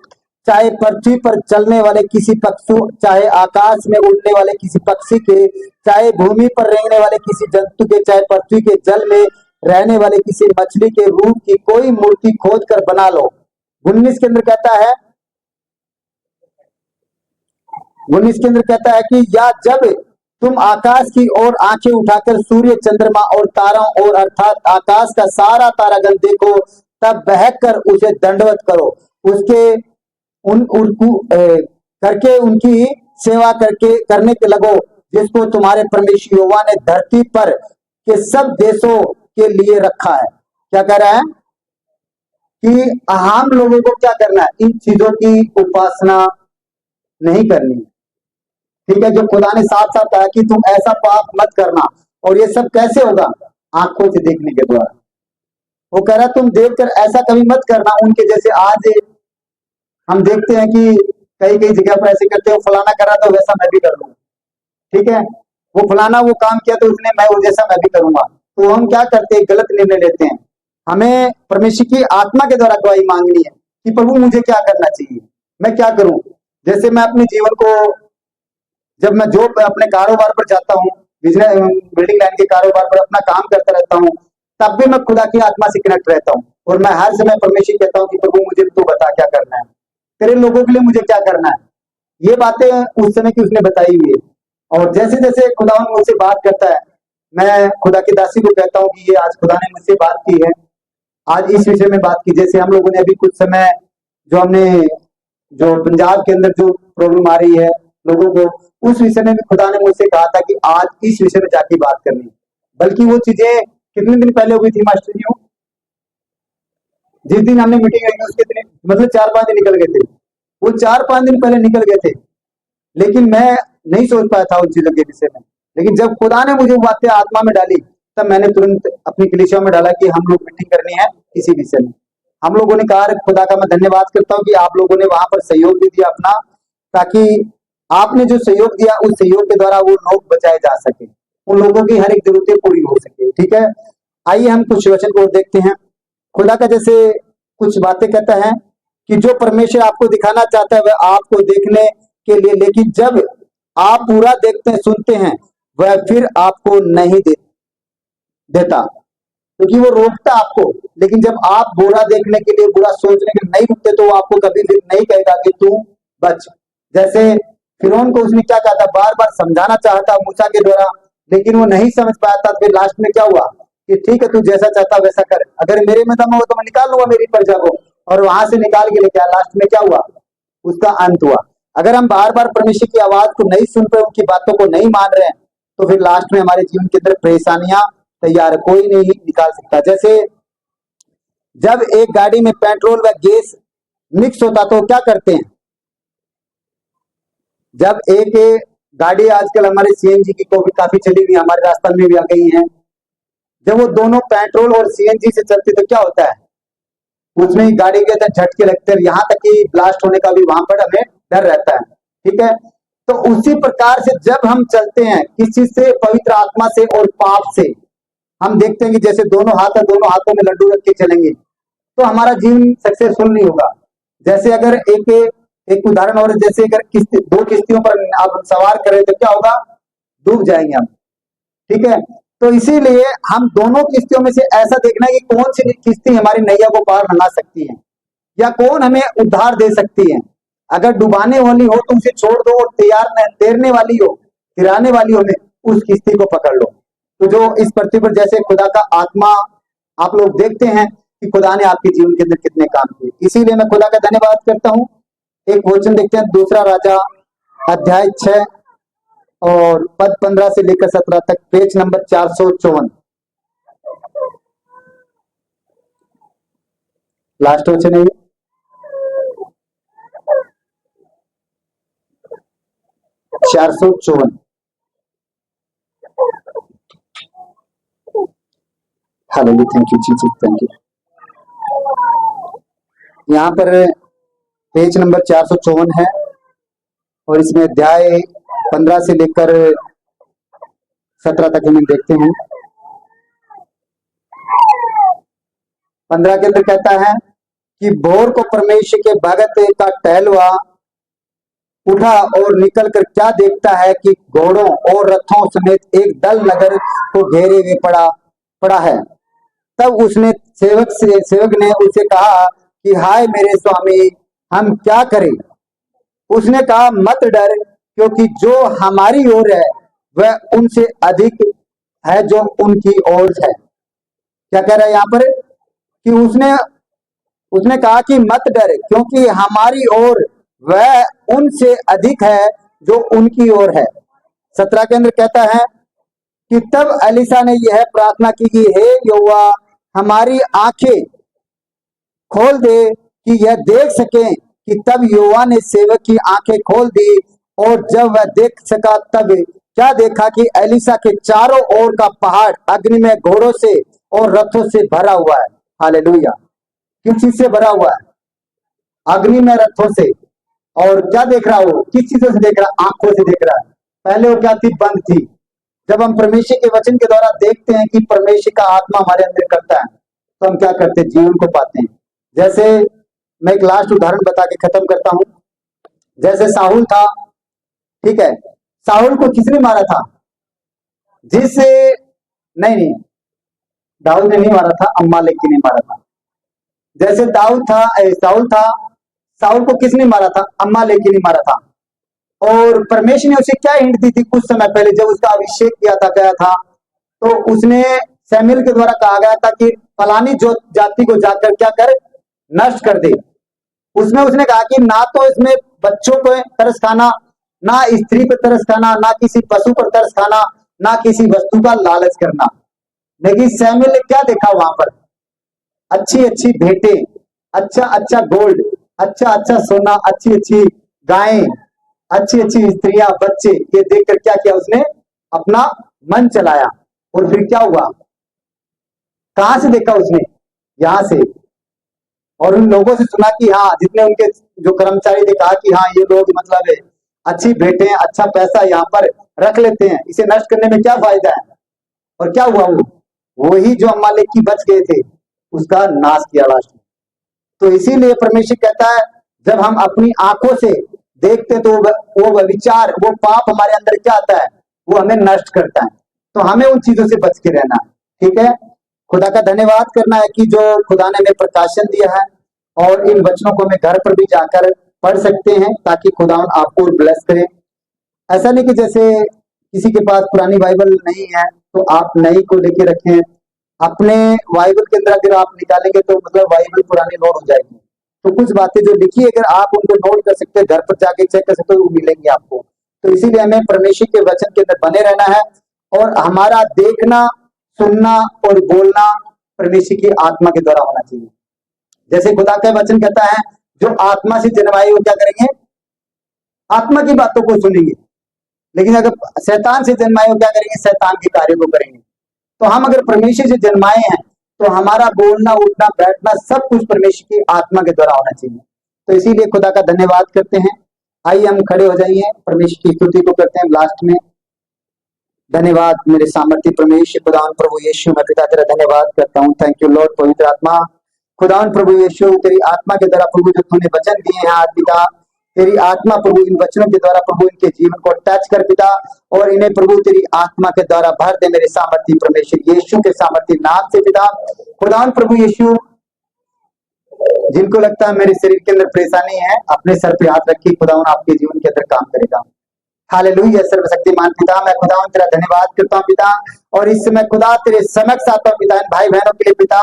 चाहे पृथ्वी पर चलने वाले किसी पक्षी, चाहे आकाश में उड़ने वाले किसी पक्षी के, चाहे भूमि पर रेंगने वाले किसी जंतु के, चाहे पृथ्वी के जल में रहने वाले किसी मछली के रूप की कोई मूर्ति खोज कर बना लो। 19 के अंदर कहता है, 19 के अंदर कहता है कि या जब तुम आकाश की ओर आंखें उठाकर सूर्य, चंद्रमा और तारों और अर्थात आकाश का सारा तारागण देखो, तब बहक कर उसे दंडवत करो, उसके करके उनकी सेवा करने के लगो, जिसको तुम्हारे परमेश्वर यहोवा ने धरती पर के सब देशों के लिए रखा है। क्या कह रहा है कि हम लोगों को क्या करना है, इन चीजों की उपासना नहीं करनी, ठीक है। जो खुदा ने साफ साफ कहा कि तुम ऐसा पाप मत करना, और ये सब कैसे होगा, आंखों से देखने के द्वारा। वो कह रहा तुम देखकर ऐसा कभी मत करना उनके जैसे। आज हम देखते हैं कि कई कई जगह पर ऐसे करते हो, फलाना करा तो वैसा मैं भी कर लूंगा, ठीक है। वो फलाना वो काम किया तो उसने, मैं वो जैसा मैं भी करूंगा। तो हम क्या करते हैं, गलत निर्णय लेते हैं। हमें परमेश्वर की आत्मा के द्वारा गवाही मांगनी है कि प्रभु मुझे क्या करना चाहिए, मैं क्या करूं। जैसे मैं अपने जीवन को, जब मैं जो अपने कारोबार पर जाता हूँ, बिजनेस बिल्डिंग लाइन के कारोबार पर अपना काम करता रहता हूँ, तब भी मैं खुदा की आत्मा से कनेक्ट रहता हूँ, और मैं हर समय परमेश्वर कहता हूँ कि प्रभु मुझे तू बता क्या करना है, तेरे लोगों के लिए मुझे क्या करना है। ये बातें उस समय की उसने बताई हुई है। और जैसे जैसे खुदा मुझसे बात करता है, मैं खुदा की दासी को कहता हूँ कि ये आज खुदा ने मुझसे बात की है, आज इस विषय में बात की। जैसे हम लोगों ने अभी कुछ समय जो हमने, जो पंजाब के अंदर जो प्रॉब्लम आ रही है लोगों को, उस विषय में भी खुदा ने मुझसे कहा था कि आज इस विषय में जाके बात करनी है। बल्कि वो चीजें कितने दिन पहले हुई थी मास्टर जी, जिस दिन हमने मीटिंग रखी उसके दिन, मतलब 4-5 दिन निकल गए थे, वो 4-5 दिन पहले निकल गए थे, लेकिन मैं नहीं सोच पाया था उन चीजों के विषय में। लेकिन जब खुदा ने मुझे वो बातें आत्मा में डाली, तब मैंने तुरंत अपनी कलीसिया में डाला कि हम लोग मीटिंग करनी है इसी विषय में। हम लोगों ने कहा, खुदा का मैं धन्यवाद करता हूँ कि आप लोगों ने वहां पर सहयोग भी दिया अपना, ताकि आपने जो सहयोग दिया उस सहयोग के द्वारा वो लोग बचाए जा सके, उन लोगों की हर एक जरूरतें पूरी हो सके, ठीक है। आइए हम कुछ वचन को देखते हैं। खुदा का जैसे कुछ बातें कहता है कि जो परमेश्वर आपको दिखाना चाहता है वह आपको देखने के लिए, लेकिन जब आप पूरा देखते हैं, सुनते हैं, वह फिर आपको नहीं देता, क्योंकि वो रोकता आपको। लेकिन जब आप बुरा देखने के लिए, बुरा सोचने के लिए नहीं रुकते, तो वो आपको कभी भी नहीं कहेगा कि तू बच। जैसे फिरौन को उसने क्या कहा था, बार बार समझाना चाहता मूसा के द्वारा, लेकिन वो नहीं समझ पाया था। फिर लास्ट में क्या हुआ कि ठीक है, तू जैसा चाहता वैसा कर, अगर मेरे में दम हो तो मैं निकाल लूंगा मेरी प्रजा को, और वहां से निकाल के लेके आया। लास्ट में क्या हुआ, उसका अंत हुआ। अगर हम बार बार परमेश्वर की आवाज को नहीं सुन रहे, उनकी बातों को नहीं मान रहे हैं, तो फिर लास्ट में हमारे जीवन के अंदर परेशानियां तैयार, कोई नहीं निकाल सकता। जैसे जब एक गाड़ी में पेट्रोल व गैस मिक्स होता तो क्या करते हैं, जब एक गाड़ी आजकल हमारे सीएनजी की को भी काफी चली हुई, हमारे राजस्थान में भी आ गई है, जब वो दोनों पेट्रोल और सीएनजी से चलती तो क्या होता है, उसमें गाड़ी के अंदर झटके लगते हैं, यहाँ तक कि ब्लास्ट होने का भी वहां पर हमें डर रहता है, ठीक है। तो उसी प्रकार से जब हम चलते हैं किस चीज से, पवित्र आत्मा से और पाप से, हम देखते हैं कि जैसे दोनों हाथ है, दोनों हाथों में लड्डू रख के चलेंगे तो हमारा जीवन सक्सेसफुल नहीं होगा। जैसे अगर एक उदाहरण, और जैसे अगर दो किश्तियों पर आप सवार करें तो क्या होगा, डूब जाएंगे हम, ठीक है। तो इसीलिए हम दोनों किश्तियों में से ऐसा देखना है कि कौन सी किश्ती हमारी नैया को पार लगा सकती है, या कौन हमें उद्धार दे सकती है। अगर डुबाने वाली हो तो उसे छोड़ दो, और तैरने वाली हो, तिराने वाली हो, उस किश्ती को पकड़ लो। तो जो इस पृथ्वी पर जैसे खुदा का आत्मा, आप लोग देखते हैं कि खुदा ने आपके जीवन के अंदर कितने काम किए, इसीलिए मैं खुदा का धन्यवाद करता हूँ। एक वचन देखते हैं, दूसरा राजा अध्याय 6 और पद 15 से लेकर 17 तक, पेज नंबर 454, लास्ट वचन है 454। Hallelujah, thank you Jesus, thank you. यहाँ पर पेज नंबर 454 है, और इसमें अध्याय 15 से लेकर 17 तक हम देखते हैं। 15 के अंदर कहता है कि भोर को परमेश्वर के भगत का टहलुआ उठा और निकलकर क्या देखता है कि घोड़ों और रथों समेत एक दल नगर को घेरे हुए पड़ा है। तब उसने सेवक ने उसे कहा कि हाय मेरे स्वामी, हम क्या करें? उसने कहा मत डर, क्योंकि जो हमारी ओर है वह उनसे अधिक है जो उनकी ओर है। क्या कह रहा है यहाँ पर कि उसने कहा कि मत डर, क्योंकि हमारी ओर वह उनसे अधिक है जो उनकी ओर है। 17 के अंदर कहता है कि तब एलिशा ने यह प्रार्थना की कि हे यहोवा, हमारी आंखें खोल दे कि यह देख सके। कि तब यहोवा ने सेवक की आंखें खोल दी, और जब वह देख सका तब क्या देखा कि एलिशा के चारों ओर का पहाड़ अग्नि में घोड़ों से और रथों से भरा हुआ है। हालेलुया। किस चीज से भरा हुआ है? अग्नि में, रथों से। और क्या देख रहा हो? किस चीजों से देख रहा? आंखों से देख रहा है। पहले वो क्या थी? बंद थी। जब हम परमेश्वर के वचन के द्वारा देखते हैं कि परमेश्वर का आत्मा हमारे अंदर करता है, तो हम क्या करते हैं? जीवन को पाते हैं। जैसे मैं एक लास्ट उदाहरण बता के खत्म करता हूं। जैसे साहुल था, ठीक है, साहुल को किसने मारा था? नहीं, दाऊद ने नहीं मारा था, अम्मालेकी ने मारा था। जैसे साहुल था, साहुल को किसने मारा था? अम्मालेकी ने मारा था। और परमेश्वर ने उसे क्या हिंट दी थी कुछ समय पहले जब उसका अभिषेक किया था, गया था, तो उसने सैमुएल के द्वारा कहा गया था कि फलानी जो जाति को जाकर क्या कर, नष्ट कर दे। उसमें उसने कहा कि ना तो इसमें बच्चों को तरस खाना, ना स्त्री पर तरस खाना, ना किसी पशु पर तरस खाना, ना किसी वस्तु का लालच करना। लेकिन सैमुएल ने क्या देखा वहां पर? अच्छी अच्छी भेंटें, अच्छा अच्छा गोल्ड, अच्छा अच्छा सोना, अच्छी अच्छी गायें, अच्छी अच्छी स्त्रियां, बच्चे, ये देखकर क्या किया? उसने अपना मन चलाया। और फिर क्या हुआ? कहां से देखा उसने? यहां से। और उन लोगों से सुना कि हाँ, जितने उनके जो कर्मचारी थे, कहा कि हाँ ये लोग मतलब अच्छी भेंटें, अच्छा पैसा यहाँ पर रख लेते हैं, इसे नष्ट करने में क्या फायदा है? और क्या हुआ? वही जो अम्मालेकी बच गए थे, उसका नाश किया लास्ट में। तो इसीलिए परमेश्वर कहता है जब हम अपनी आंखों से देखते तो वो विचार, वो पाप हमारे अंदर क्या आता है? वो हमें नष्ट करता है। तो हमें उन चीजों से बच के रहना है। ठीक है, खुदा का धन्यवाद करना है कि जो खुदा ने हमें प्रकाशन दिया है, और इन वचनों को हमें घर पर भी जाकर पढ़ सकते हैं ताकि खुदा आपको ब्लेस करे। ऐसा नहीं कि जैसे किसी के पास पुरानी बाइबल नहीं है तो आप नई को लेके रखें। अपने बाइबल के अंदर अगर आप निकालेंगे तो मतलब बाइबल पुरानी नोट हो जाएगी। तो कुछ बातें जो लिखी अगर आप उनको नोट कर सकते हैं, घर पर जाके चेक कर सकते हो, वो मिलेंगी आपको। तो इसीलिए हमें परमेश्वर के वचन के अंदर बने रहना है, और हमारा देखना, सुनना और बोलना परमेश्वर की आत्मा के द्वारा होना चाहिए। जैसे खुदा का वचन कहता है जो आत्मा से जन्माए वो क्या करेंगे? आत्मा की बातों को सुनेंगे। लेकिन अगर शैतान से जन्माए हो क्या करेंगे? शैतान के कार्यों को करेंगे। तो हम अगर परमेश्वर से जन्माए हैं तो हमारा बोलना, उठना, बैठना सब कुछ परमेश्वर की आत्मा के द्वारा होना चाहिए। तो इसीलिए खुदा का धन्यवाद करते हैं। आइए हम खड़े हो जाइए, परमेश्वर की स्तुति को करते हैं लास्ट में। धन्यवाद मेरे सामर्थ्य परमेश्वर खुदावन प्रभु यीशु, मैं पिता तेरा धन्यवाद करता हूँ। थैंक यू लॉर्ड पवित्र आत्मा। खुदावन प्रभु यीशु, तेरी आत्मा के द्वारा प्रभु जो तूने वचन दिए हैं आज पिता, तेरी आत्मा प्रभु इन वचनों के द्वारा प्रभु इनके जीवन को टच कर पिता, और इन्हें प्रभु तेरी आत्मा के द्वारा भर दे मेरे सामर्थ्य परमेश्वर यीशु के सामर्थ्य नाम से पिता। खुदावन प्रभु यीशु, जिनको लगता है मेरे शरीर के अंदर परेशानी है, अपने सर पे हाथ रखिए, खुदावन आपके जीवन के अंदर काम करेगा। हालेलुया। सर्वशक्तिमान पिता, मैं खुदावन तेरा धन्यवाद करता हूँ पिता, और इस समय खुदा तेरे समक्ष आता हूँ पिता, इन भाई बहनों के लिए पिता,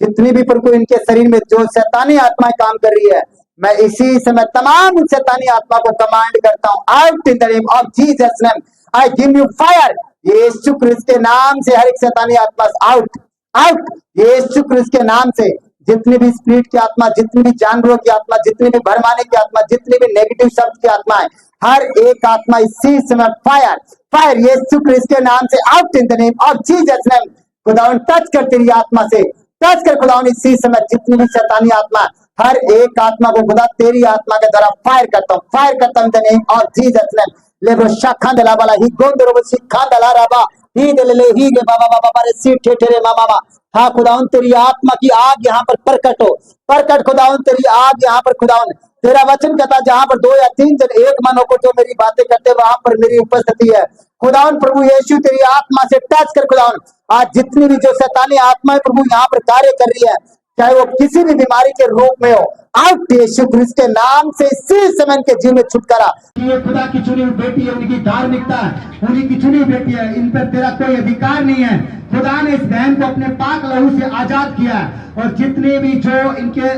जितनी भी प्रभु इनके शरीर में जो शैतानी आत्माएं काम कर रही है, मैं इसी समय तमाम उन शैतानी आत्मा को कमांड करता हूँ, out in the name of Jesus name, I give you fire. यीशु क्रिस्त के नाम से हर एक शैतानी आत्मा आउट, आउट, यीशु क्रिस्त के नाम से। जितनी भी स्पिरिट की आत्मा, जितनी भी जानवरों की आत्मा, जितनी भी भरमाने की आत्मा, जितनी भी नेगेटिव शब्द की आत्माएं, हर एक आत्मा इसी समय फायर, फायर यीशु क्रिस्त के नाम से out in the name of Jesus name. खुदावन टच कर तेरी आत्मा से, टच कर खुदावन इसी समय जितनी भी शैतानी आत्मा हर एक आत्मा को खुदा तेरी आत्मा के द्वारा फायर करता हूं in the name of Jesus name. लेब्रो शाखा दला वाला ही गोंदरो सिखा दला रबा ही दले ही गे बाबा बाबा बारे सी ठेठेरे मामा मा। हाँ खुदावन तेरी आत्मा की आग यहाँ पर प्रकट हो, प्रकट खुदावन तेरी आग यहाँ पर खुदावन। तेरा वचन कहता जहां पर 2 या 3 जन एक मन होकर जो मेरी बातें करते वहां पर मेरी उपस्थिति है। खुदावन प्रभु यीशु तेरी आत्मा से टच कर खुदावन। आज जितनी भी जो शैतानी आत्माएं प्रभु यहाँ पर कार्य कर रही है, चाहे वो किसी भी बीमारी के रूप में हो, आउट यीशु क्रिस्त के नाम से इसी समय के जीव में छुटकारा। ये खुदा की चुनी हुई बेटी है, उनकी धार्मिकता है, उन्हीं की चुनी हुई बेटी है, इन पर तेरा कोई अधिकार नहीं है। खुदा ने इस बहन को अपने पाक लहू से आजाद किया है और जितने भी जो इनके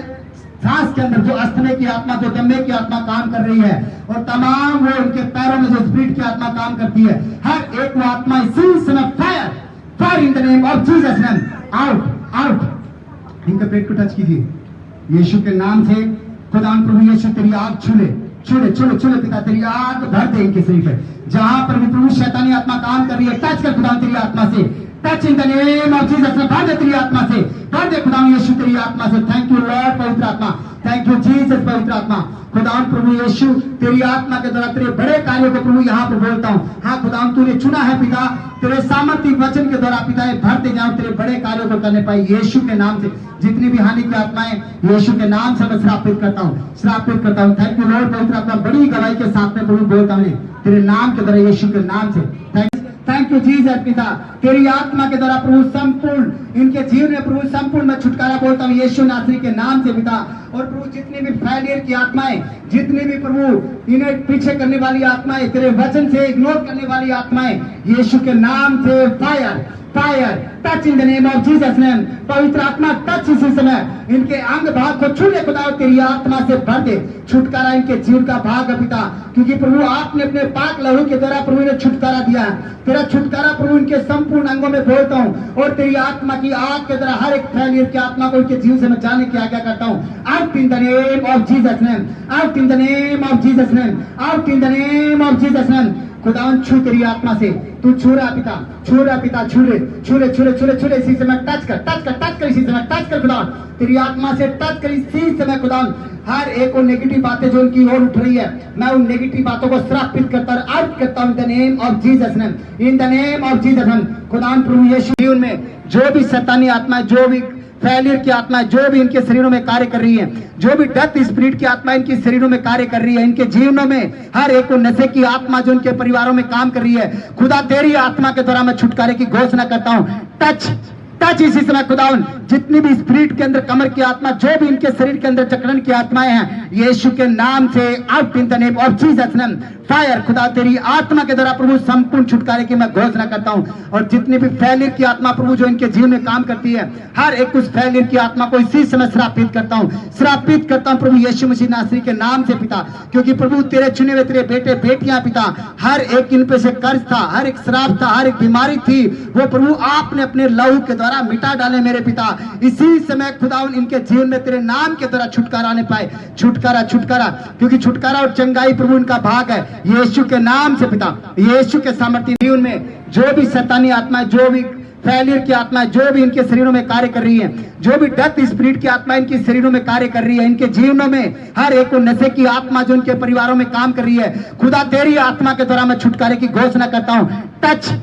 सांस के अंदर जो अस्थमे की आत्मा, जो दम्मे की आत्मा काम कर रही है और तमाम वो उनके पैरों में जो स्पिरिट की आत्मा काम करती है, हर एक वो आत्मा इसी समय fire fire in the name of Jesus name, out out. इनके पेट को टच कीजिए यीशु के नाम से। खुदा प्रभु यीशु तेरी आग छूले छूले छूले छूले पिता, तेरी आग भर दे इनके शरीर पे। जहां पर भी प्रभु शैतानी आत्मा काम कर रही है, टच कर खुदा तेरी आत्मा से, touch in the name of Jesus. भर दे तेरी आत्मा से, भर दे खुदा यीशु तेरी आत्मा से। थैंक यू लॉर्ड पवित्र आत्मा, थैंक यू जीसस पवित्र आत्मा। खुदा प्रभु यीशु तेरी आत्मा के द्वारा तेरे बड़े कार्यों को प्रभु यहाँ पर बोलता हूँ। हाँ खुदा तूने चुना है पिता, तेरे सामर्थ्य वचन के द्वारा पिता भरते जाओ, तेरे बड़े कार्यों को करने पाए यीशु के नाम से। जितनी भी हानि की आत्माएं यीशु के नाम से मैं श्रापित करता हूँ, श्रापित करता हूँ। थैंक यू लॉर्ड पवित्र आत्मा, बड़ी गवाही के साथ में प्रभु बोलता हूँ तेरे नाम के द्वारा, यीशु के नाम से। थैंक यू जीसस पिता, तेरी आत्मा के द्वारा प्रभु संपूर्ण इनके जीवन में प्रभु संपूर्ण मैं छुटकारा बोलता हूँ यीशु नासरी के नाम से पिता। और प्रभु जितनी भी फेलियर की आत्माएं, जितनी भी प्रभु इन्हें पीछे करने वाली आत्माएं, तेरे वचन से इग्नोर करने वाली आत्माएं, यीशु के नाम से fire fire touch in the name of Jesus name. पवित्र आत्मा टच इसी समय इनके अंग भाग को छू ले खुदा, तेरी आत्मा से भर दे। छुटकारा इनके जीवन का भाग है पिता, क्योंकि प्रभु आपने अपने पाक लहू के द्वारा प्रभु ने छुटकारा दिया है। तेरा छुटकारा प्रभु इनके संपूर्ण अंगों में बोलता हूँ और तेरी आत्मा की आग के द्वारा हर एक फेलियर की आत्मा को इनके जीवन से मैं जाने की आज्ञा करता हूँ। Out in the name of Jesus name, out in the name of Jesus name, out in the name of Jesus name. खुदावन छू तेरी आत्मा से, तू छू रहा पिता, छू रहा पिता, छूले छूले छूले छूले छूले इसी समय टच कर, टच कर, टच कर, इसी समय टच कर खुदावन, तेरी आत्मा से टच कर इसी समय खुदावन। हर एक वो नेगेटिव बातें जो उनकी ओर उठ रही है, मैं उन नेगेटिव बातों को श्रापित करता और आउट करता हूं in the name of Jesus name, in the name of Jesus name. खुदावन प्रभु यीशु जीवन में जो भी शैतानी आत्मा, जो भी फेलियर की आत्मा, जो भी इनके शरीरों में कार्य कर रही है, जो भी डेथ स्पिरिट की आत्मा इनके शरीरों में कार्य कर रही है, इनके जीवनों में हर एक नशे की आत्मा जो इनके परिवारों में काम कर रही है, खुदा तेरी आत्मा के द्वारा मैं छुटकारे की घोषणा करता हूं। टच टच इसी समय खुदावन, जितनी भी स्पिरिट के अंदर कमर की आत्मा, जो भी इनके शरीर के अंदर जकड़न की आत्माएं हैं, यीशु के नाम से out in the name of Jesus name fire. खुदा तेरी आत्मा के द्वारा प्रभु संपूर्ण छुटकारे की मैं घोषणा करता हूं। और जितनी भी फेलियर की आत्मा प्रभु जो इनके जीवन में काम करती है, हर एक उस फेलियर की आत्मा को इसी समय श्रापित करता हूं, श्रापित करता हूं प्रभु यीशु मसीह नासरी के नाम से पिता। क्योंकि प्रभु तेरे चुने हुए तेरे बेटे बेटियां पिता, हर एक इन पे से कर्ज था, हर एक श्राप था, हर एक बीमारी थी, वो प्रभु आपने अपने लहू के द्वारा मिटा डाले मेरे पिता। इसी समय खुदावन इनके जीवन में तेरे नाम के द्वारा छुटकारा आने पाए, छुटकारा छुटकारा, क्योंकि छुटकारा और चंगाई प्रभु इनका भाग है यीशु के नाम से पिता। यीशु के सामर्थ्य जीवन में जो भी शैतानी आत्मा, जो भी फेलियर की आत्मा, जो भी इनके शरीरों में कार्य कर रही है, जो भी डेथ स्पिरिट की आत्मा इनके शरीरों में कार्य कर रही है, इनके जीवनों में हर एक नशे की आत्मा जो इनके परिवारों में काम कर रही है, खुदा तेरी आत्मा के द्वारा मैं छुटकारे की घोषणा करता हूं। टच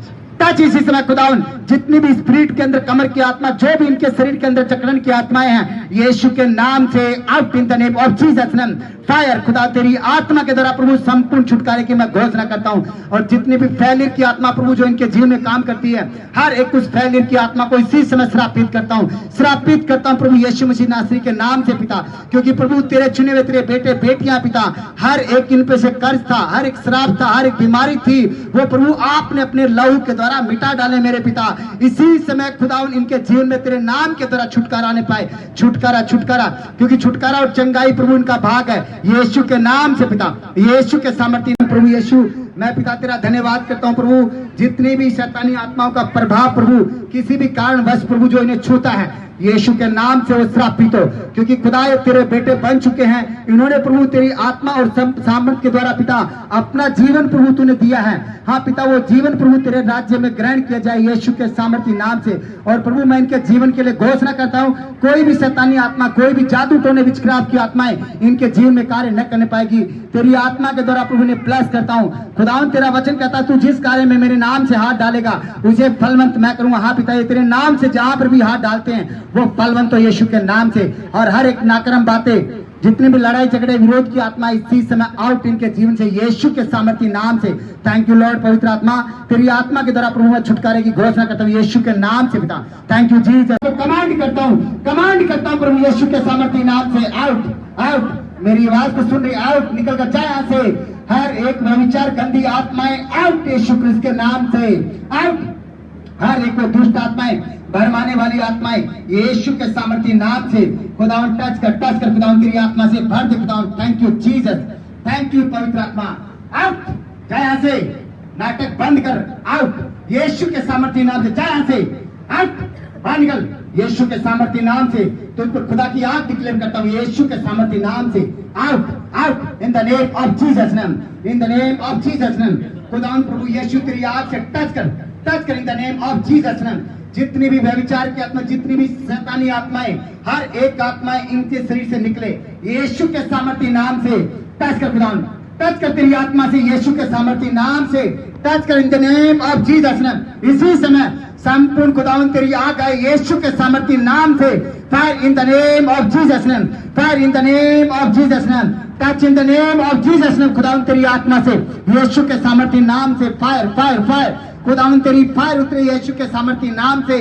टच इसी समय खुदावन, जितनी भी स्पिरिट के अंदर कमर की आत्मा, जो भी इनके शरीर के अंदर जकड़न की आत्माएं हैं, यीशु के नाम से out in the name of Jesus name fire. खुदा तेरी आत्मा के द्वारा प्रभु संपूर्ण छुटकारे की मैं घोषणा करता हूं। और जितनी भी फेलियर की आत्मा प्रभु जो इनके जीवन में काम करती है, हर एक उस फेलियर की आत्मा को इसी समय श्रापित करता हूं, श्रापित करता हूं प्रभु यीशु मसीह नासरी के नाम से पिता। क्योंकि प्रभु तेरे चुने हुए तेरे बेटे बेटियां पिता, हर एक इन पे से कर्ज था, हर एक श्राप था, हर एक बीमारी थी, वो प्रभु आपने अपने लहू के द्वारा मिटा डाले मेरे पिता। इसी समय खुदावन इनके जीवन में तेरे नाम के द्वारा छुटकारा आने पाए, छुटकारा छुटकारा, क्योंकि छुटकारा और चंगाई प्रभु इनका भाग है यीशु के नाम से पिता। यीशु के सामर्थ्य प्रभु यीशु मैं पिता तेरा धन्यवाद करता हूँ प्रभु, जितनी भी शैतानी आत्माओं का प्रभाव प्रभु किसी भी कारणवश प्रभु जो इन्हें छूता है, यीशु के नाम से वो श्रापित हो, क्योंकि खुदा ये तेरे बेटे बन चुके हैं। इन्होंने प्रभु तेरी आत्मा और सामर्थ के द्वारा पिता अपना जीवन प्रभु तूने दिया है। हाँ पिता, वो जीवन प्रभु तेरे राज्य में ग्रहण किया जाए यीशु के सामर्थी नाम से। और प्रभु मैं इनके जीवन के लिए घोषणा करता हूँ, कोई भी शैतानी आत्मा, कोई भी जादू टोने विचक्रांत की आत्माएं इनके जीवन में कार्य न करने पाएगी। तेरी आत्मा के द्वारा प्रभु ने प्लस करता हूँ। खुदावन तेरा वचन कहता है, तू जिस कार्य में मेरे नाम से हाथ डालेगा उसे फलवंत मैं करूंगा। हाँ पिता, ये तेरे नाम से जहां पर भी हाथ डालते हैं वो फलवंत हो यीशु के नाम से। और हर एक नाकरम बातें, जितने भी लड़ाई झगड़े विरोध की आत्मा इस चीज से मैं आउट इनके जीवन से यीशु के सामर्थी नाम से। थैंक यू लॉर्ड, पवित्र आत्मा तेरी आत्मा के द्वारा प्रभु मैं छुटकारे की घोषणा करता हूँ यीशु के नाम से पिता। Thank you Jesus. कमांड करता हूँ प्रभु यीशु के सामर्थी नाम से, आउट आउट। मेरी आवाज को सुन रही, आउट, निकल कर जाए यहाँ से। हर एक व्यभिचार गंदी आत्माएं आउट यीशु क्रिस्त के नाम से, आउट। हर एक दुष्ट आत्माएं, भरमाने वाली आत्माएं यीशु के सामर्थी नाम से खुदावन टच कर खुदावन तेरी आत्मा से भर दे खुदावन। Thank you Jesus, thank you पवित्र आत्मा। आउट, जाए यहाँ से, नाटक बंद कर, आउट यीशु के सामर्थी नाम से, जाए यहाँ से, आउट, बाहर निकल यीशु के सामर्थी नाम से। तुम पर खुदा की आग डिक्लेयर करता हूँ यीशु के सामर्थी नाम से, out out in the name of Jesus name, in the name of Jesus name. खुदावन प्रभु यीशु तेरी आग से टच कर इन the name of Jesus name. जितनी भी व्यभिचार की आत्मा, जितनी भी शैतानी आत्माएं, हर एक आत्माएं इनके शरीर से निकले यीशु के सामर्थी नाम से। टच कर खुदावन, टच कर तेरी आत्मा से यीशु के सामर्थी नाम से, टच कर इन the name of Jesus name. इसी समय संपूर्ण खुदावन तेरी आग आए यीशु के सामर्थी नाम से। Fire in the name of Jesus name, fire in the name of Jesus name, touch in the name of Jesus name. खुदावन तेरी आत्मा से यीशु के सामर्थी नाम से फायर फायर फायर, खुदावन तेरी फायर उतरे यीशु के सामर्थी नाम से।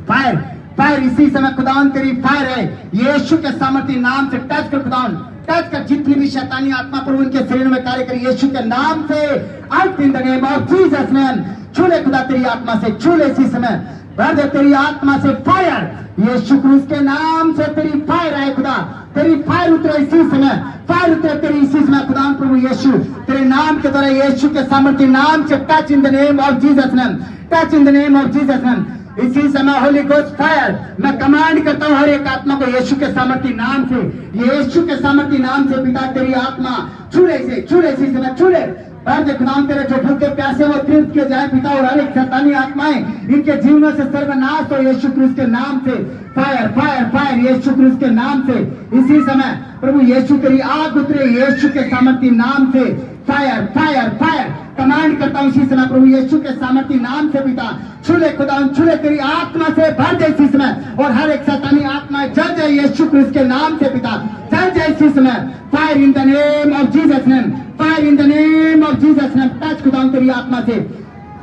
फायर फायर, इसी समय खुदावन तेरी फायर है यीशु के सामर्थी नाम से। टच कर खुदावन, टच कर जितनी भी शैतानी आत्मा प्रभु इनके शरीर में कार्य करे यीशु के नाम से, out in the name of Jesus name. छूले खुदा तेरी आत्मा से, छूले इसी समय, भर दे तेरी आत्मा से फायर यीशु क्रिस्त के नाम से। तेरी फायर आए खुदा, तेरी फायर उतरे इसी समय, फायर उतरे तेरी इसी समय खुदा प्रभु यीशु तेरे नाम के द्वारा यीशु के सामर्थी नाम से। Touch in the name of Jesus name, touch in the name of Jesus name. इसी समय होली गोस्ट फायर, मैं कमांड करता हूँ हर एक आत्मा को यीशु के सामर्थी नाम से, यीशु के सामर्थी नाम से। पिता तेरी आत्मा छूले से, छूले इसी समय, छूले खुदावन तेरे जो भूखे प्यासे वो तृप्त किए जाए पिता। और हर एक शैतानी आत्माएं इनके जीवनों से सर्वनाश हो यीशु क्रिस्त के नाम से। फायर फायर फायर यीशु क्रिस्त के नाम से। इसी समय प्रभु यीशु तेरी आग उतरे यीशु के सामर्थी नाम से। फायर फायर फायर, कमांड करता हूँ इसी समय प्रभु यीशु के सामर्थी नाम से पिता। छूले खुदावन, छूले तेरी आत्मा से, भर दे इसी समय। और हर एक शैतानी आत्मा जल जाए यीशु क्रिस्त के नाम से पिता, जल जाए इसी समय। Fire in the name of Jesus name, fire in the name of Jesus name. Touch खुदावन तेरी आत्मा से,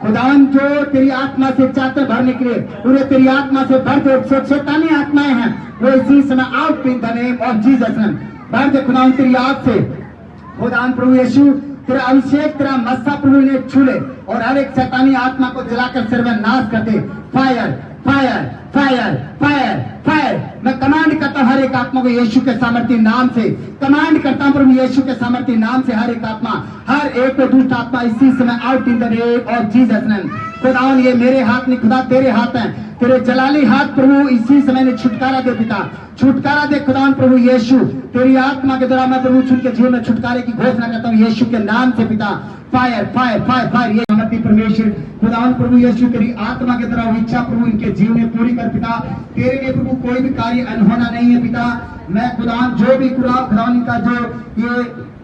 खुदावन जो तेरी आत्मा से चाहते भरने के लिए उन्हें तेरी आत्मा से भर दे। शैतानी आत्माएं हैं वो इसी समय out in the name of Jesus name. भर दे खुदावन तेरी आग से। खुदावन प्रभु यीशु तेरा अभिषेक, तेरा मस्सा प्रभु ने छूले और हर एक शैतानी आत्मा को जलाकर सर्वनाश कर दे। Fire fire fire fire fire, मैं कमांड करता हूँ हर एक आत्मा को यीशु के सामर्थी नाम से। कमांड करता हूँ प्रभु यीशु के सामर्थी नाम से हर एक आत्मा, हर एक दुष्ट आत्मा इसी समय out in the name of Jesus name. खुदावन ये मेरे हाथ नहीं, खुदा तेरे हाथ हैं, तेरे जलाली हाथ प्रभु इसी समय ने छुटकारा दे पिता, छुटकारा दे खुदावन प्रभु यीशु। तेरी आत्मा के द्वारा मैं प्रभु के जीवन में छुटकारे की घोषणा करता हूँ यीशु के नाम से पिता। फायर फायर फायर फायर, ये सामर्थी परमेश्वर खुदावन प्रभु यीशु तेरी आत्मा के द्वारा इच्छा प्रभु इनके जीवन में पूरी कर पिता। तेरे लिए प्रभु कोई भी कार्य अनहोना नहीं है पिता। मैं खुदावन जो भी खुदावन का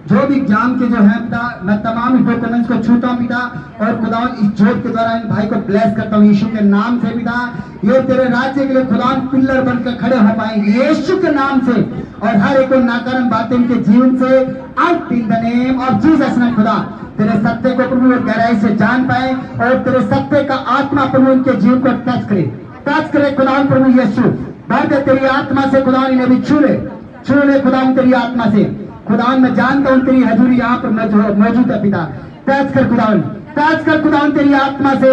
जो भी एग्जाम के जो है पिता, मैं तमाम डॉक्यूमेंट्स को छूता हूँ पिता। और खुदावन इस जोत के द्वारा इन भाई को ब्लेस करता हूँ यीशु के नाम से पिता। ये तेरे राज्य के लिए खुदावन पिल्लर बनकर खड़े हो पाएंगे यीशु के नाम से। और हर एक नाकारण बातें इनके जीवन से out in the name of Jesus ने। खुदा तेरे सत्य को प्रभु गहराई से जान पाए और तेरे सत्य का आत्मा प्रभु इनके जीवन को टच करे खुदावन प्रभु यीशु। बात तेरी आत्मा से खुदावन इन्हें भी छू ले खुदावन तेरी आत्मा से। खुदावन मैं जानता हूँ तेरी हजूरी यहाँ पर मौजूद है पिता। टच कर खुदावन, टच कर खुदावन तेरी आत्मा से।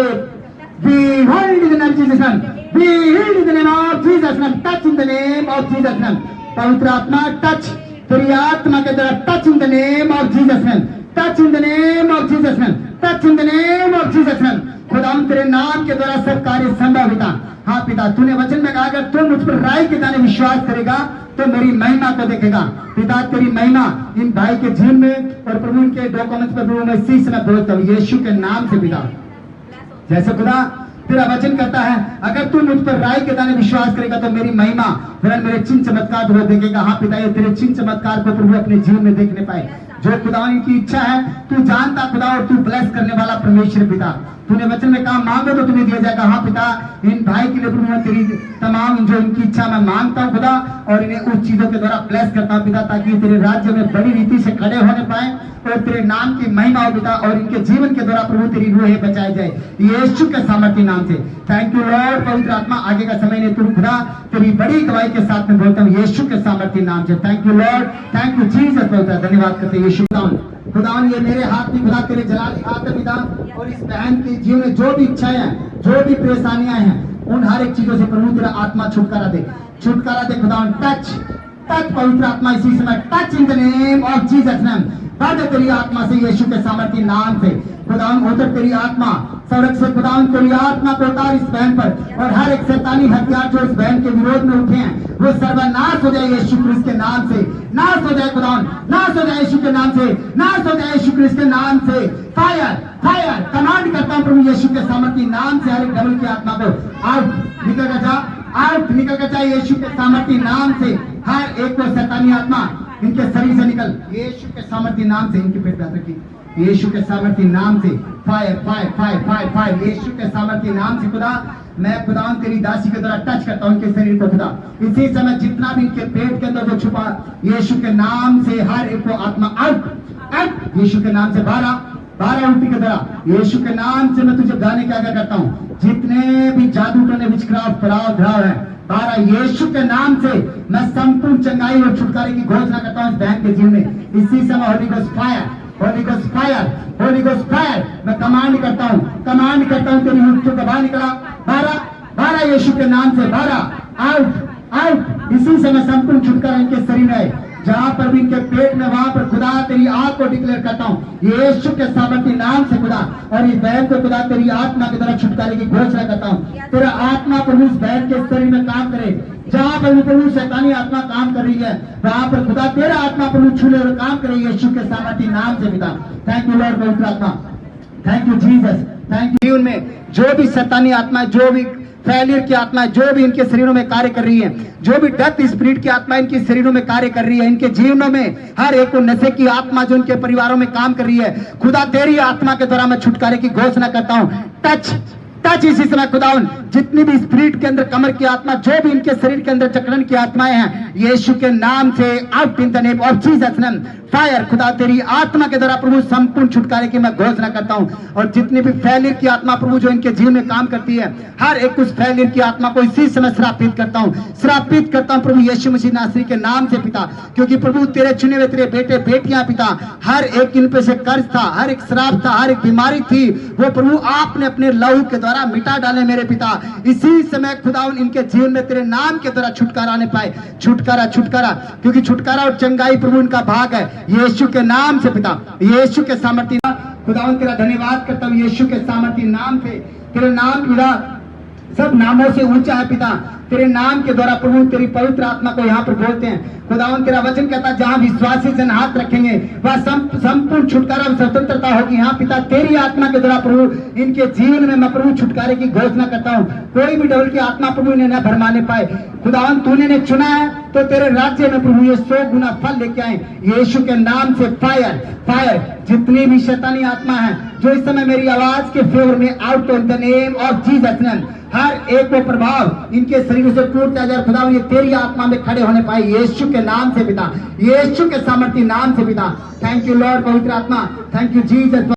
Be healed in the name of Jesus name. Be healed in the name of Jesus name. Touch in the name of Jesus name. पवित्र आत्मा टच, तेरी आत्मा के द्वारा touch in the name of Jesus name. Touch in the name of Jesus name, touch in the name of Jesus name. खुदा तेरे नाम के द्वारा सब कार्य संभव पिता। हाँ पिता, तूने वचन में कहा अगर तू मुझ पर राय के दाने विश्वास करेगा तो मेरी महिमा को देखेगा। पिता तेरी महिमा इन भाई के जीवन में और प्रभु इनके डॉक्यूमेंट्स पर प्रभु मैं इसी समय बोलता हूँ यीशु के नाम से पिता। जैसे खुदा तेरा वचन करता है अगर तू मुझ पर राय के दाने विश्वास करेगा तो मेरी महिमा मेरे चिन्ह चमत्कार वो देखेगा। हाँ पिता, ये तेरे चिन्ह चमत्कार को प्रभु अपने जीवन में देखने पाए। जो खुदा की इच्छा है तू जानता खुदा, और तू ब्लेस करने वाला परमेश्वर पिता। तूने वचन में कहा मांगो तो तुम्हें दिया जाएगा। हाँ पिता, इन भाई के लिए प्रभु मैं तेरी तमाम जो इनकी इच्छा मैं मांगता हूँ खुदा, और इन्हें उस चीजों के द्वारा ब्लेस करता हूँ पिता, ताकि तेरे राज्य में बड़ी रीति से खड़े होने पाए और तेरे नाम की महिमा हो पिता, और इनके जीवन के द्वारा प्रभु तेरी रूहें बचाई जाए यीशु के सामर्थ्य नाम से। Thank you Lord. पवित्र आत्मा आगे का समय ने तू खुदा तेरी बड़ी गवाही के साथ में बोलता हूँ यीशु के सामर्थ्य नाम से। Thank you Lord, thank you Jesus. पवित्र धन्यवाद करते हैं यीशु। खुदा ये मेरे हाथ में खुदा तेरे जलाली हाथ है पिता, और इस बहन के जीवन में जो भी इच्छाएं हैं, जो भी परेशानियां हैं, उन हर एक चीजों से प्रभु तेरा आत्मा छुटकारा दे, छुटकारा दे खुदा। टच टच पवित्र आत्मा इसी समय, touch in the name of Jesus name. बढ़ तेरी आत्मा से यीशु के सामर्थ्य नाम से खुदा उतर तेरी आत्मा सड़क से खुदा तेरी आत्मा को उतार इस बहन पर, और हर एक शैतानी हथियार जो इस बहन के विरोध में उठे हैं वो सर्वनाश हो जाए यीशु क्रिस्त के नाम से। नाश हो जाए खुदा, नाश हो जाए यीशु के नाम से, नाश हो जाए यीशु क्रिस्त के नाम से। फायर फायर कमांड करता हूँ प्रभु यीशु के सामर्थ्य नाम से, हर एक डबल की आत्मा को आउट निकल कर जा, आउट निकल कर जाए यीशु के सामर्थ्य नाम से। हर एक को शैतानी आत्मा इनके शरीर से निकल यीशु के सामर्थ्य नाम से। इनके पेट पे रखी यीशु के सामर्थ्य नाम से। Fire fire fire fire fire यीशु के सामर्थ्य नाम से खुदा। मैं खुदा तेरी दासी के द्वारा टच करता हूँ इनके शरीर को खुदा। इसी समय जितना भी इनके पेट के अंदर जो छुपा यीशु के नाम से हर एक को आत्मा आउट आउट यीशु के नाम से। 12 उल्टी के द्वारा यीशु के नाम से मैं तुझे गाने का आज्ञा करता हूँ। जितने भी जादू टोने विचक्राफ पड़ाव धराव है 12 यीशु के नाम से मैं संपूर्ण चंगाई और छुटकारे की घोषणा करता हूँ इस बहन के जीवन में। इसी समय Holi ghost fire, Holi ghost fire, Holi ghost fire मैं कमांड करता हूँ तेरी मुख को बाहर निकला। 12 यीशु के नाम से 12 आउट आउट। इसी समय संपूर्ण छुटकारा इनके शरीर में जहां पर भी इनके पेट में वहां पर खुदा तेरी आग को डिक्लेयर करता हूँ यीशु के सामर्थ्य नाम से खुदा। और इस बहन को खुदा तेरी आत्मा की तरफ छुटकारे की घोषणा करता हूँ। तेरा आत्मा प्रभु इस बहन के शरीर में काम करे। जहां पर भी प्रभु शैतानी आत्मा काम कर रही है वहां पर खुदा तेरा आत्मा प्रभु छूले और काम करे यीशु के सामर्थ्य नाम से पिता। थैंक यू लॉर्ड पवित्र आत्मा, thank you Jesus, thank you. उनमें जो भी शैतानी आत्मा, जो भी फेलियर की आत्मा, जो भी इनके शरीरों में कार्य कर रही है, जो भी डेथ स्पिरिट की आत्मा इनके शरीरों में कार्य कर रही है, इनके जीवनों में हर एक को नशे की आत्मा जो इनके परिवारों में काम कर रही है खुदा तेरी आत्मा के द्वारा मैं छुटकारे की घोषणा करता हूँ। टच टच इसी समय खुदावन जितनी भी स्पिरिट के अंदर कमर की आत्मा, जो भी इनके शरीर के अंदर चक्रण की आत्माएं हैं यीशु के नाम से out in the name of Jesus name. Fire खुदा तेरी आत्मा के द्वारा प्रभु संपूर्ण छुटकारे की मैं घोषणा करता हूं। और जितनी भी फेलियर की आत्मा प्रभु जो इनके जीवन में काम करती है हर एक उस फेलियर की आत्मा को इसी समय श्रापित करता हूं प्रभु यीशु मसीह नासरी के नाम से पिता। क्योंकि प्रभु तेरे चुने हुए तेरे बेटे बेटियां पिता, हर एक इन पे से कर्ज था, हर एक श्राप था, हर एक बीमारी थी, वो प्रभु आपने अपने लहू के द्वारा मिटा डाले मेरे पिता। इसी समय खुदावन इनके जीवन में तेरे नाम के द्वारा छुटकारा आने पाए। छुटकारा छुटकारा, क्योंकि छुटकारा और चंगाई प्रभु इनका भाग है यीशु के नाम से पिता। यीशु के सामर्थ्य खुदावन तेरा धन्यवाद करता हूँ यीशु के सामर्थ्य नाम से। तेरे नाम पिता सब नामों से ऊंचा है पिता। तेरे नाम के द्वारा प्रभु तेरी पवित्र आत्मा को यहाँ पर बोलते हैं। खुदावन तेरा वचन कहता है जहाँ विश्वासी जन हाथ रखेंगे वह संपूर्ण छुटकारा और स्वतंत्रता होगी। यहाँ पिता तेरी आत्मा के द्वारा प्रभु इनके जीवन में मैं प्रभु छुटकारे की घोषणा करता हूँ। कोई भी डबल की आत्मा प्रभु इन्हें न भरमाने पाए। खुदावन तूने ने चुना है तो तेरे राज्य में प्रभु ये 100 गुना फल लेके आए यीशु के नाम से। फायर फायर जितनी भी शैतानी आत्मा है जो इस समय मेरी आवाज के फेवर में out in the name of Jesus name, हर एक को प्रभाव इनके शरीर से टूटता जाए खुदा। ये तेरी आत्मा में खड़े होने पाए यीशु के नाम से पिता, यीशु के सामर्थ्य नाम से पिता। थैंक यू लॉर्ड पवित्र आत्मा, थैंक यू जीसस।